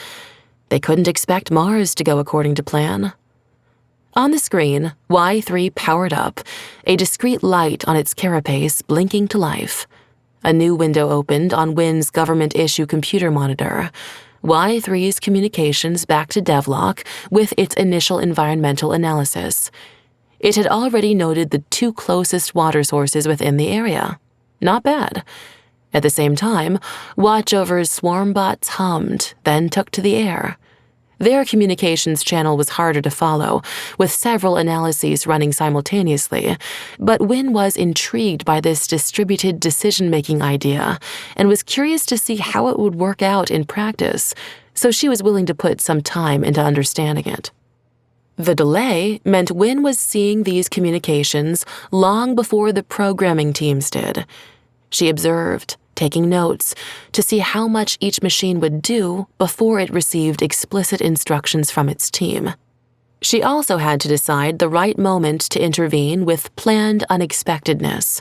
They couldn't expect Mars to go according to plan. On the screen, Y3 powered up, a discrete light on its carapace blinking to life. A new window opened on Wynne's government-issue computer monitor. Y3's communications back to Devlock with its initial environmental analysis. It had already noted the 2 closest water sources within the area. Not bad. At the same time, Watchover's swarm bots hummed, then took to the air. Their communications channel was harder to follow, with several analyses running simultaneously, but Wynne was intrigued by this distributed decision-making idea and was curious to see how it would work out in practice, so she was willing to put some time into understanding it. The delay meant Wynne was seeing these communications long before the programming teams did. She observed, taking notes, to see how much each machine would do before it received explicit instructions from its team. She also had to decide the right moment to intervene with planned unexpectedness.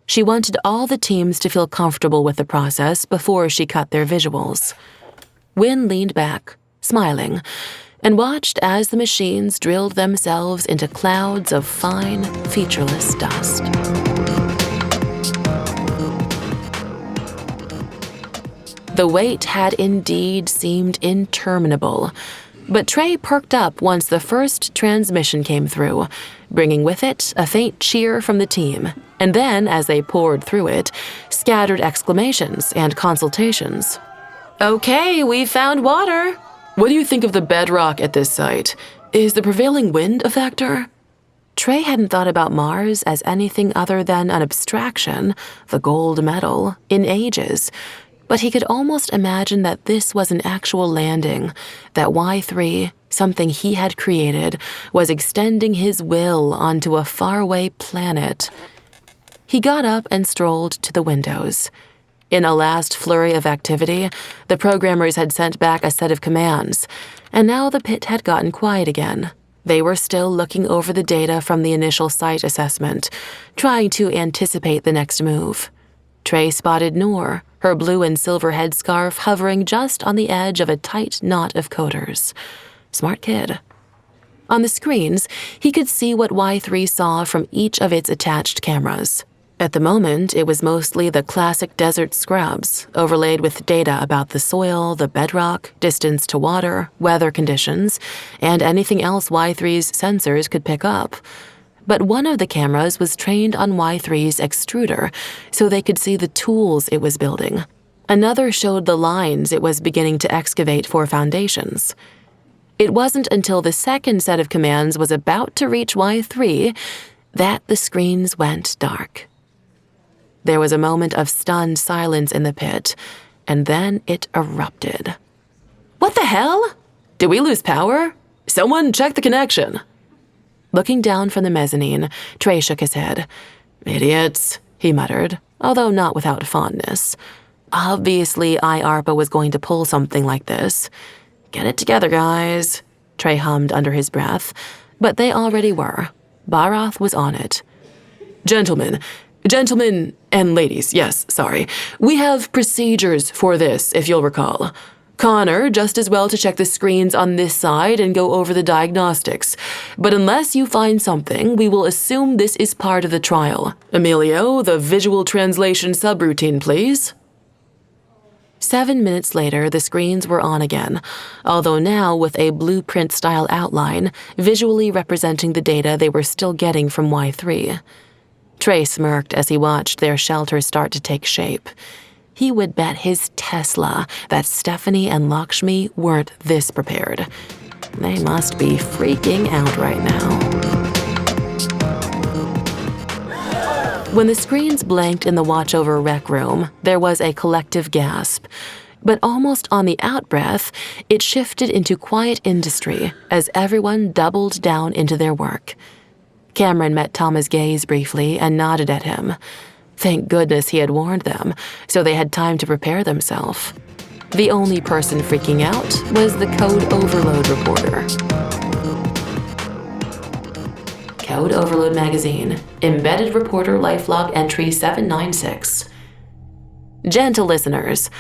She wanted all the teams to feel comfortable with the process before she cut their visuals. Wynne leaned back, smiling, and watched as the machines drilled themselves into clouds of fine, featureless dust. The wait had indeed seemed interminable, but Trey perked up once the first transmission came through, bringing with it a faint cheer from the team, and then, as they poured through it, scattered exclamations and consultations. "Okay, we found water. What do you think of the bedrock at this site? Is the prevailing wind a factor?" Trey hadn't thought about Mars as anything other than an abstraction, the gold medal, in ages, but he could almost imagine that this was an actual landing, that Y3, something he had created, was extending his will onto a faraway planet. He got up and strolled to the windows. In a last flurry of activity, the programmers had sent back a set of commands, and now the pit had gotten quiet again. They were still looking over the data from the initial site assessment, trying to anticipate the next move. Trey spotted Noor, her blue and silver headscarf hovering just on the edge of a tight knot of coders. Smart kid. On the screens, he could see what Y3 saw from each of its attached cameras. At the moment, it was mostly the classic desert scrubs, overlaid with data about the soil, the bedrock, distance to water, weather conditions, and anything else Y3's sensors could pick up. But one of the cameras was trained on Y3's extruder, so they could see the tools it was building. Another showed the lines it was beginning to excavate for foundations. It wasn't until the second set of commands was about to reach Y3 that the screens went dark. There was a moment of stunned silence in the pit, and then it erupted. "What the hell? Did we lose power? Someone check the connection." Looking down from the mezzanine, Trey shook his head. "Idiots," he muttered, although not without fondness. Obviously, IARPA was going to pull something like this. "Get it together, guys," Trey hummed under his breath, but they already were. Barath was on it. Gentlemen and ladies, yes, sorry. We have procedures for this, if you'll recall. Connor, just as well to check the screens on this side and go over the diagnostics. But unless you find something, we will assume this is part of the trial. Emilio, the visual translation subroutine, please." 7 minutes later, the screens were on again, although now with a blueprint-style outline, visually representing the data they were still getting from Y3. Trey smirked as he watched their shelter start to take shape. He would bet his Tesla that Stephanie and Lakshmi weren't this prepared. They must be freaking out right now. When the screens blanked in the watchover rec room, there was a collective gasp. But almost on the out-breath, it shifted into quiet industry as everyone doubled down into their work. Cameron met Thoma's gaze briefly and nodded at him. Thank goodness he had warned them, so they had time to prepare themselves. The only person freaking out was the Code Overload reporter. Code Overload magazine, embedded reporter lifelog entry 796. Gentle listeners,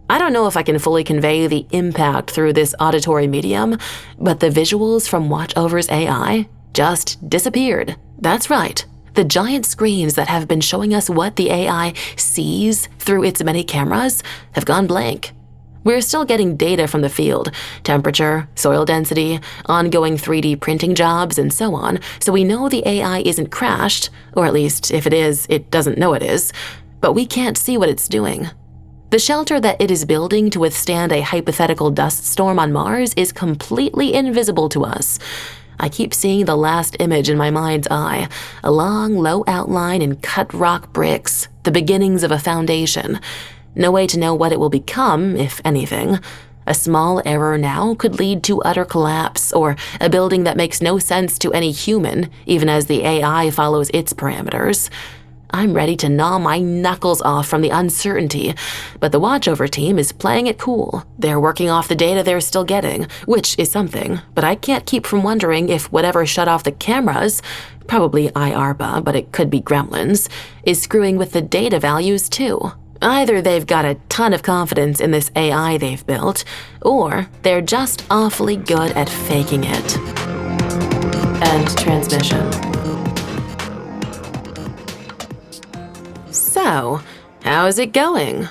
I don't know if I can fully convey the impact through this auditory medium, but the visuals from Watchover's AI just disappeared. That's right. The giant screens that have been showing us what the AI sees through its many cameras have gone blank. We're still getting data from the field, temperature, soil density, ongoing 3D printing jobs, and so on, so we know the AI isn't crashed, or at least if it is, it doesn't know it is, but we can't see what it's doing. The shelter that it is building to withstand a hypothetical dust storm on Mars is completely invisible to us. I keep seeing the last image in my mind's eye, a long, low outline in cut rock bricks, the beginnings of a foundation. No way to know what it will become, if anything. A small error now could lead to utter collapse, or a building that makes no sense to any human, even as the AI follows its parameters. I'm ready to gnaw my knuckles off from the uncertainty, but the Watchover team is playing it cool. They're working off the data they're still getting, which is something, but I can't keep from wondering if whatever shut off the cameras, probably IARPA, but it could be gremlins, is screwing with the data values too. Either they've got a ton of confidence in this AI they've built, or they're just awfully good at faking it. End transmission. So, how's it going?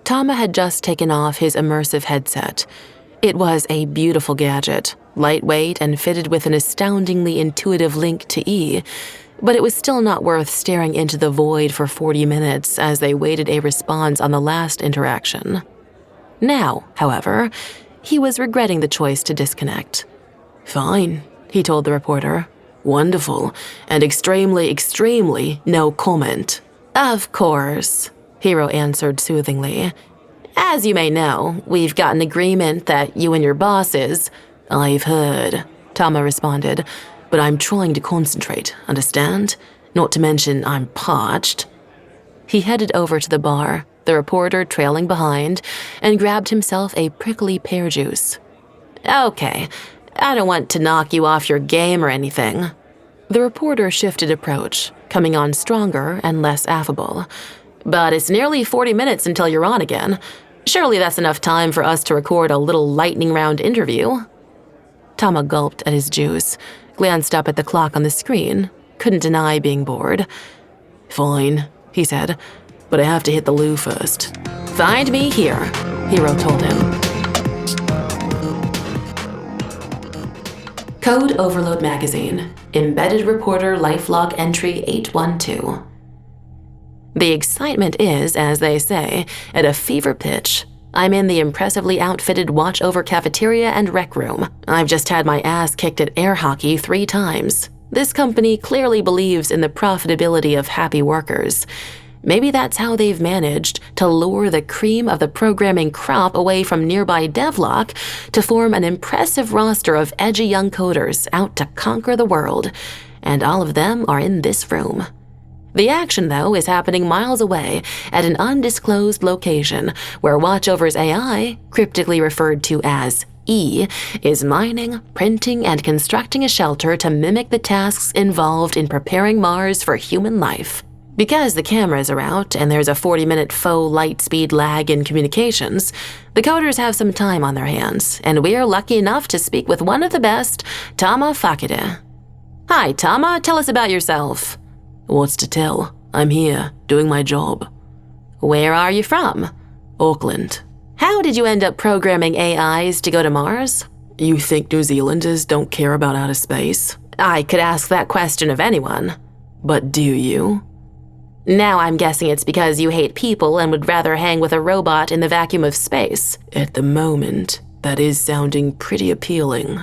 Tama had just taken off his immersive headset. It was a beautiful gadget, lightweight and fitted with an astoundingly intuitive link to E, but it was still not worth staring into the void for 40 minutes as they waited a response on the last interaction. Now, however, he was regretting the choice to disconnect. "Fine," he told the reporter. "Wonderful, and extremely, extremely no comment." "Of course," Hero answered soothingly. "As you may know, we've got an agreement that you and your bosses—" "I've heard," Tama responded, "but I'm trying to concentrate, understand? Not to mention I'm parched." He headed over to the bar, the reporter trailing behind, and grabbed himself a prickly pear juice. "Okay, I don't want to knock you off your game or anything." The reporter shifted approach, coming on stronger and less affable. "But it's nearly 40 minutes until you're on again. Surely that's enough time for us to record a little lightning round interview." Tama gulped at his juice, glanced up at the clock on the screen, couldn't deny being bored. Fine, he said, but I have to hit the loo first. Find me here, Hero told him. Code Overload Magazine, Embedded Reporter Lifelog Entry 812. The excitement is, as they say, at a fever pitch. I'm in the impressively outfitted watch-over cafeteria and rec room. I've just had my ass kicked at air hockey 3 times. This company clearly believes in the profitability of happy workers. Maybe that's how they've managed to lure the cream of the programming crop away from nearby Devlock to form an impressive roster of edgy young coders out to conquer the world. And all of them are in this room. The action, though, is happening miles away at an undisclosed location where Watchover's AI, cryptically referred to as E, is mining, printing, and constructing a shelter to mimic the tasks involved in preparing Mars for human life. Because the cameras are out and there's a 40-minute faux light speed lag in communications, the coders have some time on their hands, and we're lucky enough to speak with one of the best, Tama Fakide. Hi, Tama, tell us about yourself. What's to tell? I'm here, doing my job. Where are you from? Auckland. How did you end up programming AIs to go to Mars? You think New Zealanders don't care about outer space? I could ask that question of anyone. But do you? Now I'm guessing it's because you hate people and would rather hang with a robot in the vacuum of space. At the moment, that is sounding pretty appealing.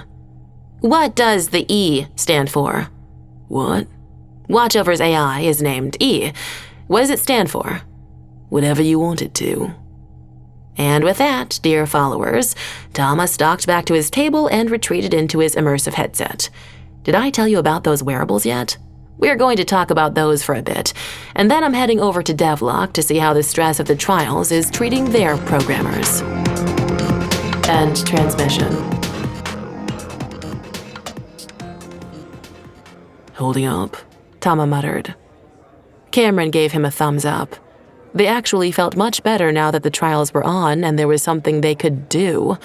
What does the E stand for? What? Watchover's AI is named E. What does it stand for? Whatever you want it to. And with that, dear followers, Tama stalked back to his table and retreated into his immersive headset. Did I tell you about those wearables yet? We're going to talk about those for a bit, and then I'm heading over to Devlock to see how the stress of the trials is treating their programmers. End transmission. Holding up, Tama muttered. Cameron gave him a thumbs up. They actually felt much better now that the trials were on and there was something they could do.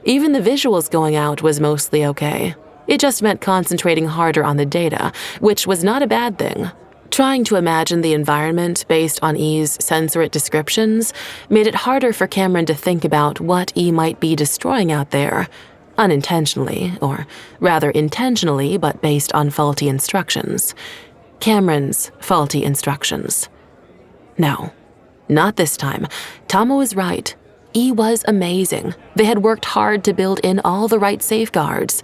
Even the visuals going out was mostly okay. It just meant concentrating harder on the data, which was not a bad thing. Trying to imagine the environment based on E's censorate descriptions made it harder for Cameron to think about what E might be destroying out there, unintentionally, or rather intentionally, but based on faulty instructions. Cameron's faulty instructions. No, not this time. Tama was right. E was amazing. They had worked hard to build in all the right safeguards.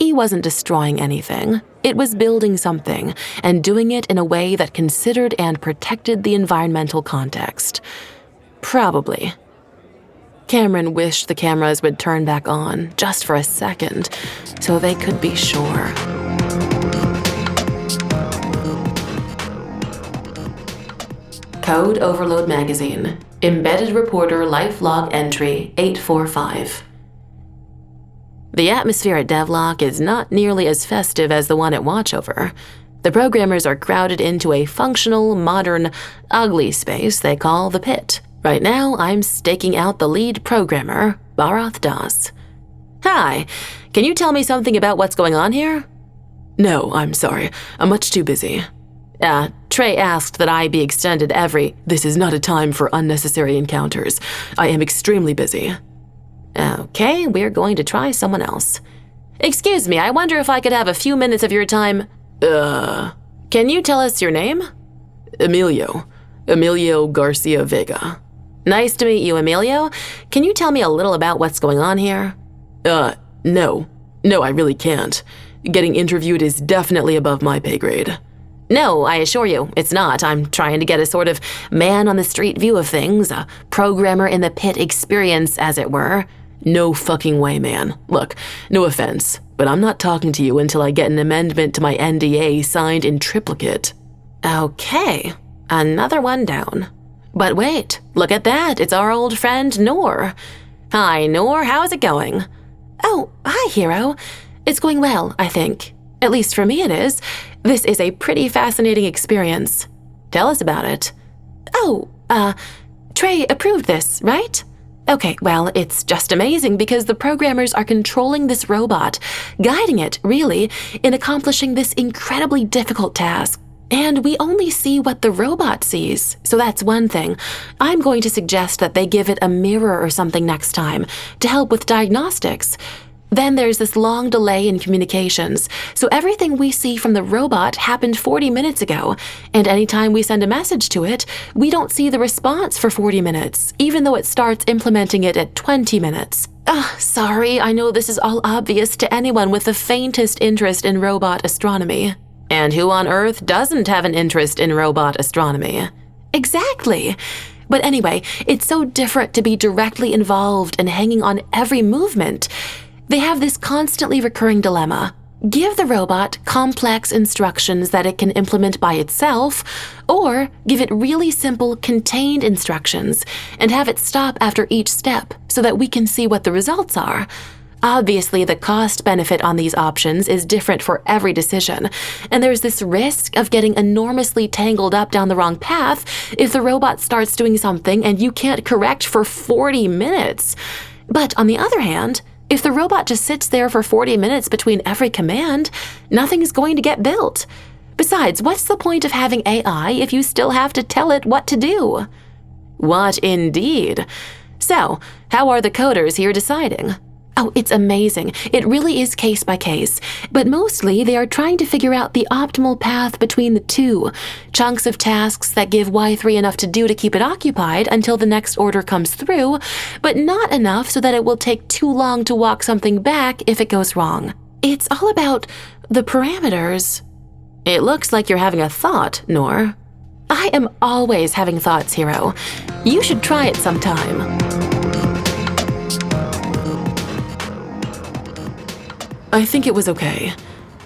E wasn't destroying anything. It was building something, and doing it in a way that considered and protected the environmental context. Probably. Cameron wished the cameras would turn back on, just for a second, so they could be sure. Code Overload Magazine, Embedded Reporter Lifelog Entry 845. The atmosphere at Devlock is not nearly as festive as the one at Watchover. The programmers are crowded into a functional, modern, ugly space they call the pit. Right now, I'm staking out the lead programmer, Barath Das. Hi, can you tell me something about what's going on here? No, I'm sorry. I'm much too busy. Trey asked that I be extended every... This is not a time for unnecessary encounters. I am extremely busy. Okay, we're going to try someone else. Excuse me, I wonder if I could have a few minutes of your time. Can you tell us your name? Emilio Garcia Vega. Nice to meet you, Emilio. Can you tell me a little about what's going on here? No, I really can't. Getting interviewed is definitely above my pay grade. No, I assure you, it's not. I'm trying to get a sort of man-on-the-street view of things, a programmer-in-the-pit experience, as it were. No fucking way, man. Look, no offense, but I'm not talking to you until I get an amendment to my NDA signed in triplicate. Okay, another one down. But wait, look at that. It's our old friend, Noor. Hi, Noor. How's it going? Oh, hi, Hero. It's going well, I think. At least for me it is. This is a pretty fascinating experience. Tell us about it. Oh, Trey approved this, right? Okay, well, it's just amazing because the programmers are controlling this robot, guiding it, really, in accomplishing this incredibly difficult task. And we only see what the robot sees, so that's one thing. I'm going to suggest that they give it a mirror or something next time to help with diagnostics. Then there's this long delay in communications, so everything we see from the robot happened 40 minutes ago, and anytime we send a message to it, we don't see the response for 40 minutes, even though it starts implementing it at 20 minutes. Sorry, I know this is all obvious to anyone with the faintest interest in robot astronomy. And who on earth doesn't have an interest in robot astronomy? Exactly. But anyway, it's so different to be directly involved and hanging on every movement. They have this constantly recurring dilemma. Give the robot complex instructions that it can implement by itself, or give it really simple, contained instructions and have it stop after each step so that we can see what the results are. Obviously, the cost-benefit on these options is different for every decision, and there's this risk of getting enormously tangled up down the wrong path if the robot starts doing something and you can't correct for 40 minutes. But on the other hand, if the robot just sits there for 40 minutes between every command, nothing's going to get built. Besides, what's the point of having AI if you still have to tell it what to do? What indeed? So, how are the coders here deciding? Oh, it's amazing. It really is case by case. But mostly, they are trying to figure out the optimal path between the two. Chunks of tasks that give Y3 enough to do to keep it occupied until the next order comes through, but not enough so that it will take too long to walk something back if it goes wrong. It's all about the parameters. It looks like you're having a thought, Noor. I am always having thoughts, Hero. You should try it sometime. I think it was okay.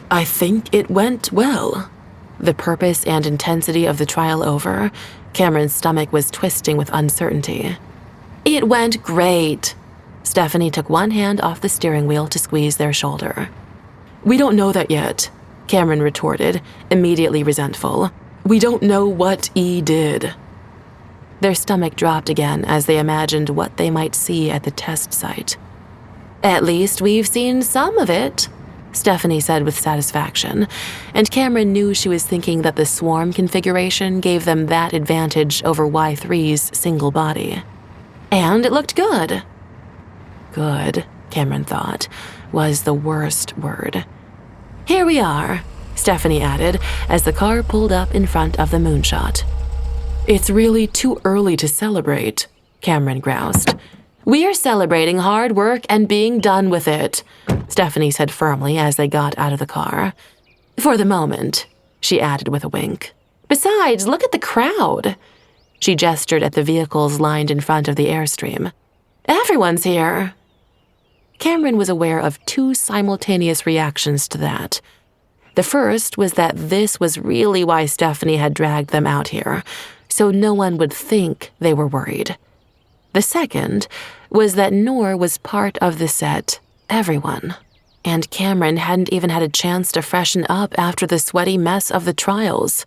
I think it went well. The purpose and intensity of the trial over, Cameron's stomach was twisting with uncertainty. It went great. Stephanie took one hand off the steering wheel to squeeze their shoulder. We don't know that yet, Cameron retorted, immediately resentful. We don't know what E did. Their stomach dropped again as they imagined what they might see at the test site. At least we've seen some of it, Stephanie said with satisfaction, and Cameron knew she was thinking that the swarm configuration gave them that advantage over Y3's single body. And it looked good. Good, Cameron thought, was the worst word. Here we are, Stephanie added as the car pulled up in front of the moonshot. It's really too early to celebrate, Cameron groused. We are celebrating hard work and being done with it, Stephanie said firmly as they got out of the car. For the moment, she added with a wink. Besides, look at the crowd. She gestured at the vehicles lined in front of the Airstream. Everyone's here. Cameron was aware of two simultaneous reactions to that. The first was that this was really why Stephanie had dragged them out here, so no one would think they were worried. The second was that Noor was part of the set, everyone, and Cameron hadn't even had a chance to freshen up after the sweaty mess of the trials.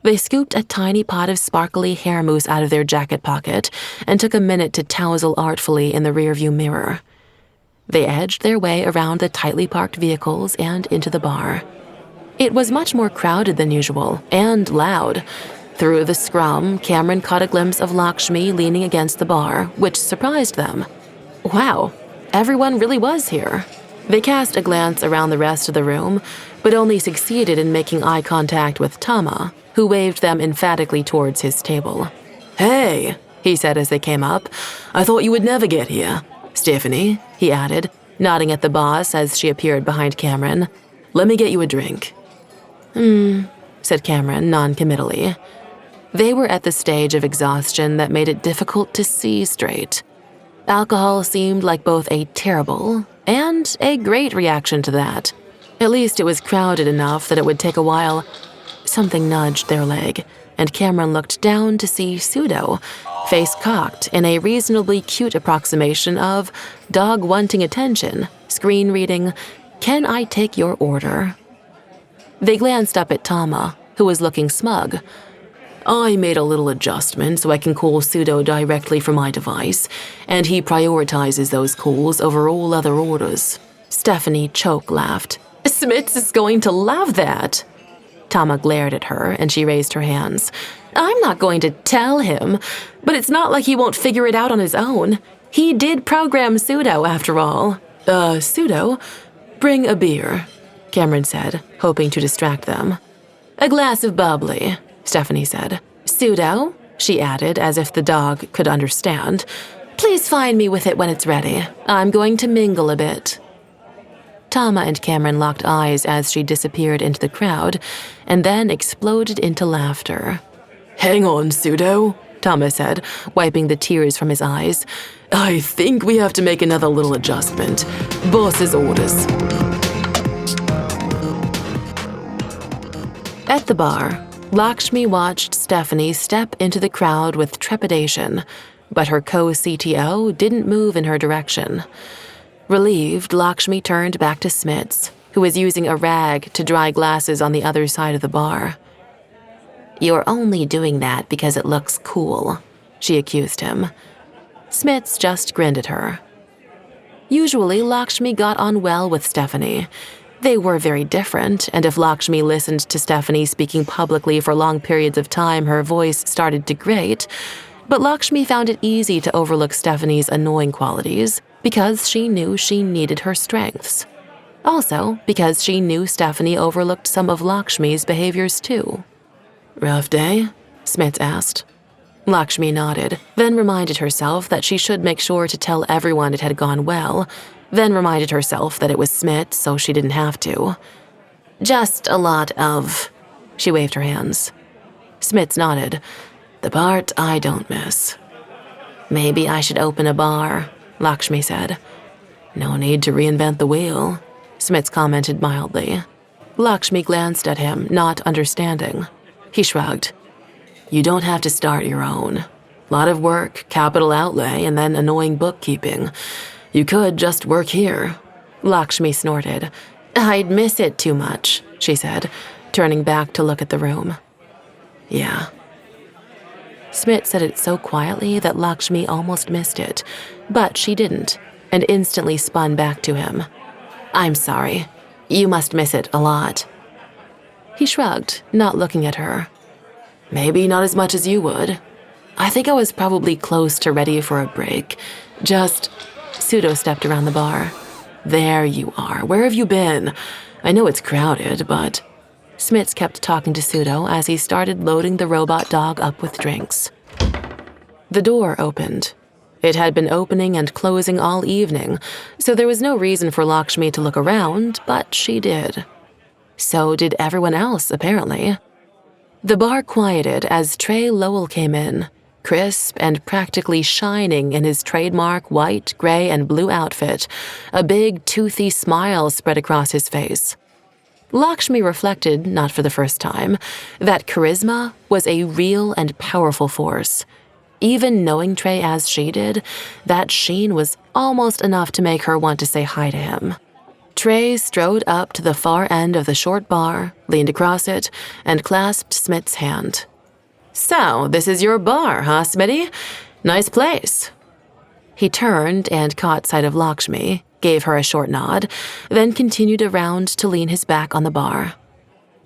They scooped a tiny pot of sparkly hair mousse out of their jacket pocket and took a minute to tousle artfully in the rearview mirror. They edged their way around the tightly parked vehicles and into the bar. It was much more crowded than usual, and loud. Through the scrum, Cameron caught a glimpse of Lakshmi leaning against the bar, which surprised them. Wow, everyone really was here. They cast a glance around the rest of the room, but only succeeded in making eye contact with Tama, who waved them emphatically towards his table. Hey, he said as they came up. I thought you would never get here. Stephanie, he added, nodding at the boss as she appeared behind Cameron. Let me get you a drink. Said Cameron non-committally. They were at the stage of exhaustion that made it difficult to see straight. Alcohol seemed like both a terrible and a great reaction to that. At least it was crowded enough that it would take a while. Something nudged their leg, and Cameron looked down to see Pseudo, face cocked in a reasonably cute approximation of dog wanting attention, screen reading, "Can I take your order?" They glanced up at Tama, who was looking smug. I made a little adjustment so I can call Pseudo directly from my device, and he prioritizes those calls over all other orders. Stephanie choke laughed. Smits is going to love that. Tama glared at her, and she raised her hands. I'm not going to tell him, but it's not like he won't figure it out on his own. He did program Pseudo, after all. Pseudo? Bring a beer, Cameron said, hoping to distract them. A glass of bubbly, Stephanie said. Pseudo, she added, as if the dog could understand. Please find me with it when it's ready. I'm going to mingle a bit. Tama and Cameron locked eyes as she disappeared into the crowd, and then exploded into laughter. Hang on, Pseudo, Tama said, wiping the tears from his eyes. I think we have to make another little adjustment. Boss's orders. At the bar, Lakshmi watched Stephanie step into the crowd with trepidation, but her co-CTO didn't move in her direction. Relieved, Lakshmi turned back to Smits, who was using a rag to dry glasses on the other side of the bar. You're only doing that because it looks cool, she accused him. Smits just grinned at her. Usually, Lakshmi got on well with Stephanie. They were very different, and if Lakshmi listened to Stephanie speaking publicly for long periods of time, her voice started to grate. But Lakshmi found it easy to overlook Stephanie's annoying qualities because she knew she needed her strengths. Also, because she knew Stephanie overlooked some of Lakshmi's behaviors too. Rough day? Smits asked. Lakshmi nodded, then reminded herself that she should make sure to tell everyone it had gone well, then reminded herself that it was Smits, so she didn't have to. Just a lot of... She waved her hands. Smits nodded. The part I don't miss. Maybe I should open a bar, Lakshmi said. No need to reinvent the wheel, Smits commented mildly. Lakshmi glanced at him, not understanding. He shrugged. You don't have to start your own. Lot of work, capital outlay, and then annoying bookkeeping. You could just work here. Lakshmi snorted. I'd miss it too much, she said, turning back to look at the room. Yeah. Smits said it so quietly that Lakshmi almost missed it, but she didn't, and instantly spun back to him. I'm sorry. You must miss it a lot. He shrugged, not looking at her. Maybe not as much as you would. I think I was probably close to ready for a break. Just... Pseudo stepped around the bar. There you are. Where have you been? I know it's crowded, but... Smits kept talking to Pseudo as he started loading the robot dog up with drinks. The door opened. It had been opening and closing all evening, so there was no reason for Lakshmi to look around, but she did. So did everyone else, apparently. The bar quieted as Trey Lowell came in, crisp and practically shining in his trademark white, gray, and blue outfit. A big, toothy smile spread across his face. Lakshmi reflected, not for the first time, that charisma was a real and powerful force. Even knowing Trey as she did, that sheen was almost enough to make her want to say hi to him. Trey strode up to the far end of the short bar, leaned across it, and clasped Smits' hand. So, this is your bar, huh, Smitty? Nice place. He turned and caught sight of Lakshmi, gave her a short nod, then continued around to lean his back on the bar.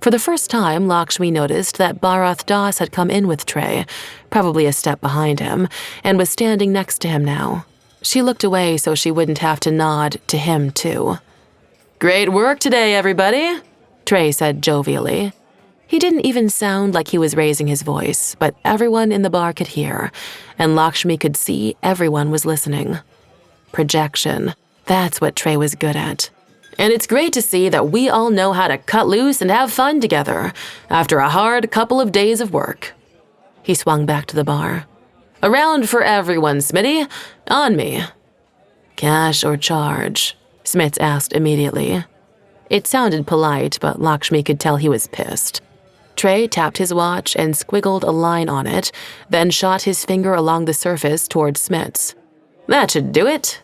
For the first time, Lakshmi noticed that Bharath Das had come in with Trey, probably a step behind him, and was standing next to him now. She looked away so she wouldn't have to nod to him, too. Great work today, everybody, Trey said jovially. He didn't even sound like he was raising his voice, but everyone in the bar could hear, and Lakshmi could see everyone was listening. Projection. That's what Trey was good at. And it's great to see that we all know how to cut loose and have fun together after a hard couple of days of work. He swung back to the bar. A round for everyone, Smitty. On me. Cash or charge? Smits asked immediately. It sounded polite, but Lakshmi could tell he was pissed. Trey tapped his watch and squiggled a line on it, then shot his finger along the surface toward Smits. That should do it.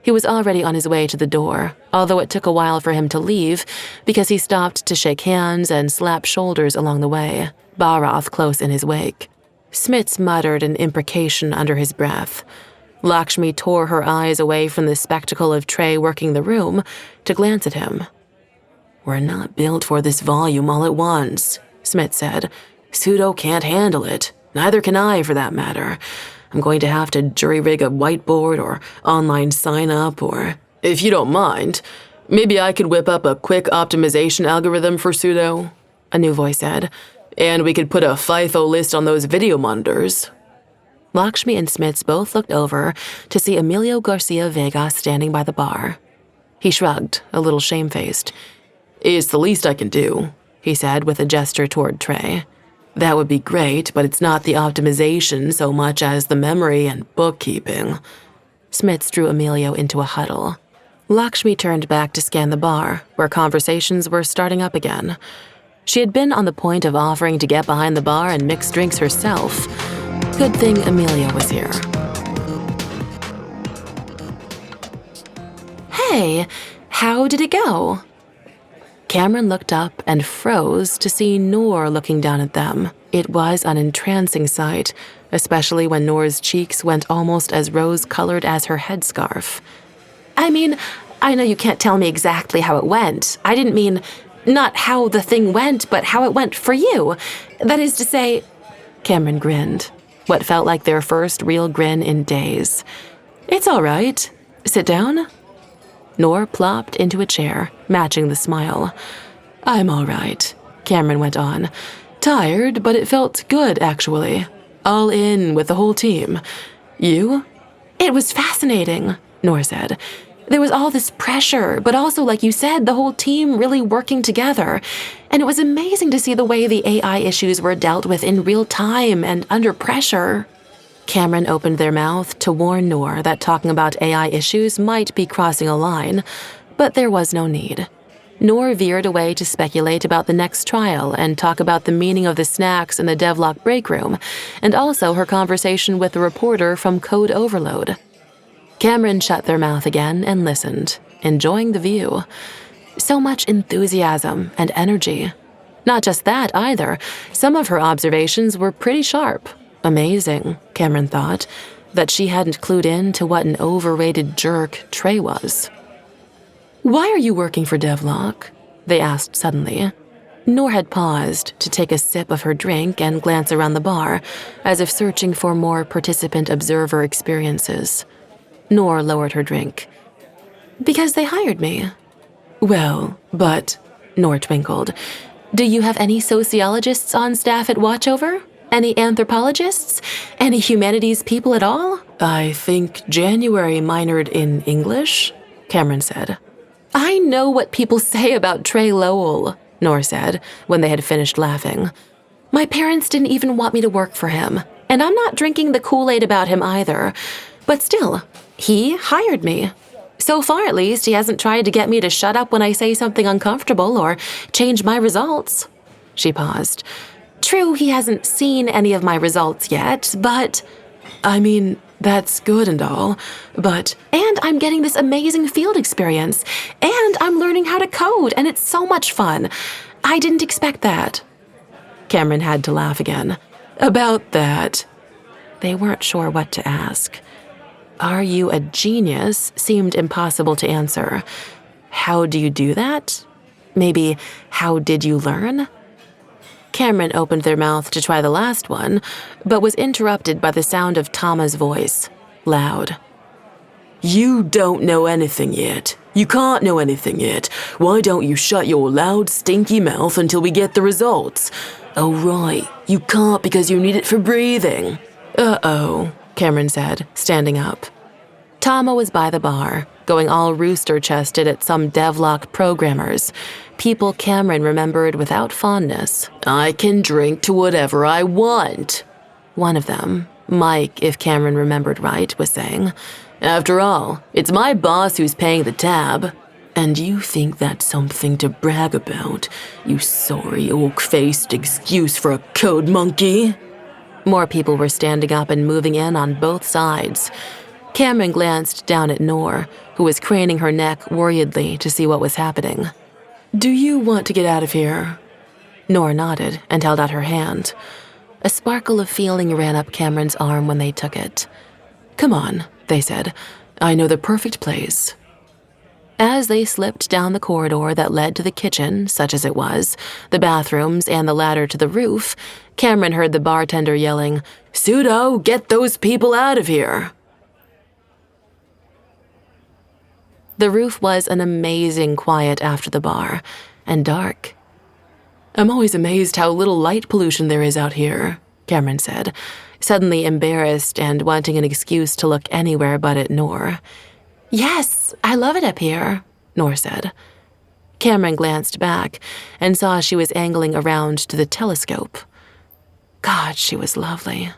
He was already on his way to the door, although it took a while for him to leave because he stopped to shake hands and slap shoulders along the way, Bharath close in his wake. Smits muttered an imprecation under his breath. Lakshmi tore her eyes away from the spectacle of Trey working the room to glance at him. We're not built for this volume all at once, Smith said. Pseudo can't handle it. Neither can I, for that matter. I'm going to have to jury-rig a whiteboard or online sign-up or, if you don't mind, maybe I could whip up a quick optimization algorithm for pseudo, a new voice said, and we could put a FIFO list on those video monitors. Lakshmi and Smits both looked over to see Emilio Garcia Vega standing by the bar. He shrugged, a little shamefaced. It's the least I can do, he said with a gesture toward Trey. That would be great, but it's not the optimization so much as the memory and bookkeeping. Smits drew Emilio into a huddle. Lakshmi turned back to scan the bar, where conversations were starting up again. She had been on the point of offering to get behind the bar and mix drinks herself. Good thing Emilio was here. Hey, how did it go? Cameron looked up and froze to see Noor looking down at them. It was an entrancing sight, especially when Noor's cheeks went almost as rose-colored as her headscarf. I mean, I know you can't tell me exactly how it went. I didn't mean not how the thing went, but how it went for you. That is to say, Cameron grinned, what felt like their first real grin in days. It's all right. Sit down. Noor plopped into a chair, matching the smile. I'm all right, Cameron went on. Tired, but it felt good, actually. All in with the whole team. You? It was fascinating, Noor said. There was all this pressure, but also, like you said, the whole team really working together. And it was amazing to see the way the AI issues were dealt with in real time and under pressure. Cameron opened their mouth to warn Noor that talking about AI issues might be crossing a line, but there was no need. Noor veered away to speculate about the next trial and talk about the meaning of the snacks in the devlock break room, and also her conversation with the reporter from Code Overload. Cameron shut their mouth again and listened, enjoying the view. So much enthusiasm and energy. Not just that, either. Some of her observations were pretty sharp. Amazing, Cameron thought, that she hadn't clued in to what an overrated jerk Trey was. Why are you working for Devlock? They asked suddenly. Noor had paused to take a sip of her drink and glance around the bar, as if searching for more participant-observer experiences. Noor lowered her drink. Because they hired me. Well, but, Noor twinkled, do you have any sociologists on staff at Watchover? Any anthropologists? Any humanities people at all? I think January minored in English, Cameron said. I know what people say about Trey Lowell, Noor said, when they had finished laughing. My parents didn't even want me to work for him, and I'm not drinking the Kool-Aid about him either. But still, he hired me. So far, at least, he hasn't tried to get me to shut up when I say something uncomfortable or change my results. She paused. True, he hasn't seen any of my results yet, but... I mean, that's good and all, but... And I'm getting this amazing field experience, and I'm learning how to code, and it's so much fun. I didn't expect that. Cameron had to laugh again. About that. They weren't sure what to ask. Are you a genius? Seemed impossible to answer. How do you do that? Maybe, how did you learn? Cameron opened their mouth to try the last one, but was interrupted by the sound of Tama's voice, loud. You don't know anything yet. You can't know anything yet. Why don't you shut your loud, stinky mouth until we get the results? Oh, right. You can't because you need it for breathing. Uh-oh, Cameron said, standing up. Tama was by the bar, going all rooster-chested at some devlock programmers, people Cameron remembered without fondness. I can drink to whatever I want. One of them, Mike, if Cameron remembered right, was saying, After all, it's my boss who's paying the tab. And you think that's something to brag about, you sorry oak-faced excuse for a code monkey? More people were standing up and moving in on both sides. Cameron glanced down at Noor, who was craning her neck worriedly to see what was happening. Do you want to get out of here? Noor nodded and held out her hand. A sparkle of feeling ran up Cameron's arm when they took it. Come on, they said. I know the perfect place. As they slipped down the corridor that led to the kitchen, such as it was, the bathrooms, and the ladder to the roof, Cameron heard the bartender yelling, "Pseudo, get those people out of here!" The roof was an amazing quiet after the bar, and dark. "I'm always amazed how little light pollution there is out here," Cameron said, suddenly embarrassed and wanting an excuse to look anywhere but at Noor. "Yes, I love it up here," Noor said. Cameron glanced back and saw she was angling around to the telescope. God, she was lovely.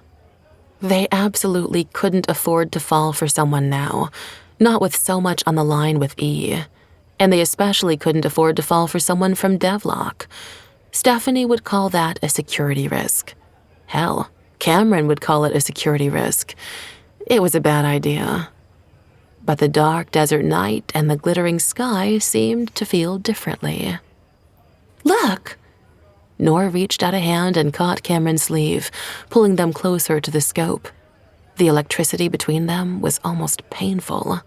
They absolutely couldn't afford to fall for someone now, not with so much on the line with E. And they especially couldn't afford to fall for someone from Devlock. Stephanie would call that a security risk. Hell, Cameron would call it a security risk. It was a bad idea. But the dark desert night and the glittering sky seemed to feel differently. "Look!" Noor reached out a hand and caught Cameron's sleeve, pulling them closer to the scope. The electricity between them was almost painful.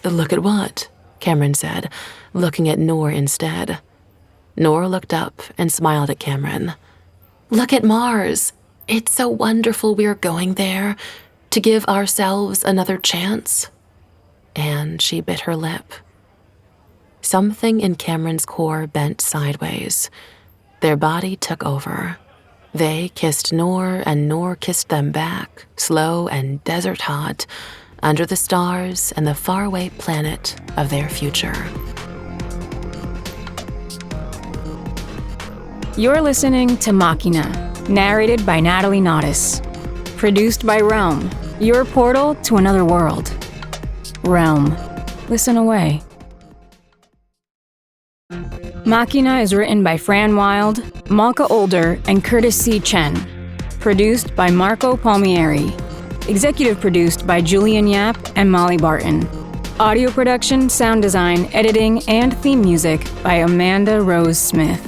"Look at what?" Cameron said, looking at Noor instead. Noor looked up and smiled at Cameron. "Look at Mars. It's so wonderful we're going there, to give ourselves another chance." And she bit her lip. Something in Cameron's core bent sideways. Their body took over. They kissed Noor, and Noor kissed them back, slow and desert hot, under the stars and the faraway planet of their future. You're listening to Machina, narrated by Natalie Naudis. Produced by Realm, your portal to another world. Realm. Listen away. Machina is written by Fran Wilde, Malka Older, and Curtis C. Chen. Produced by Marco Palmieri. Executive produced by Julian Yap and Molly Barton. Audio production, sound design, editing, and theme music by Amanda Rose Smith.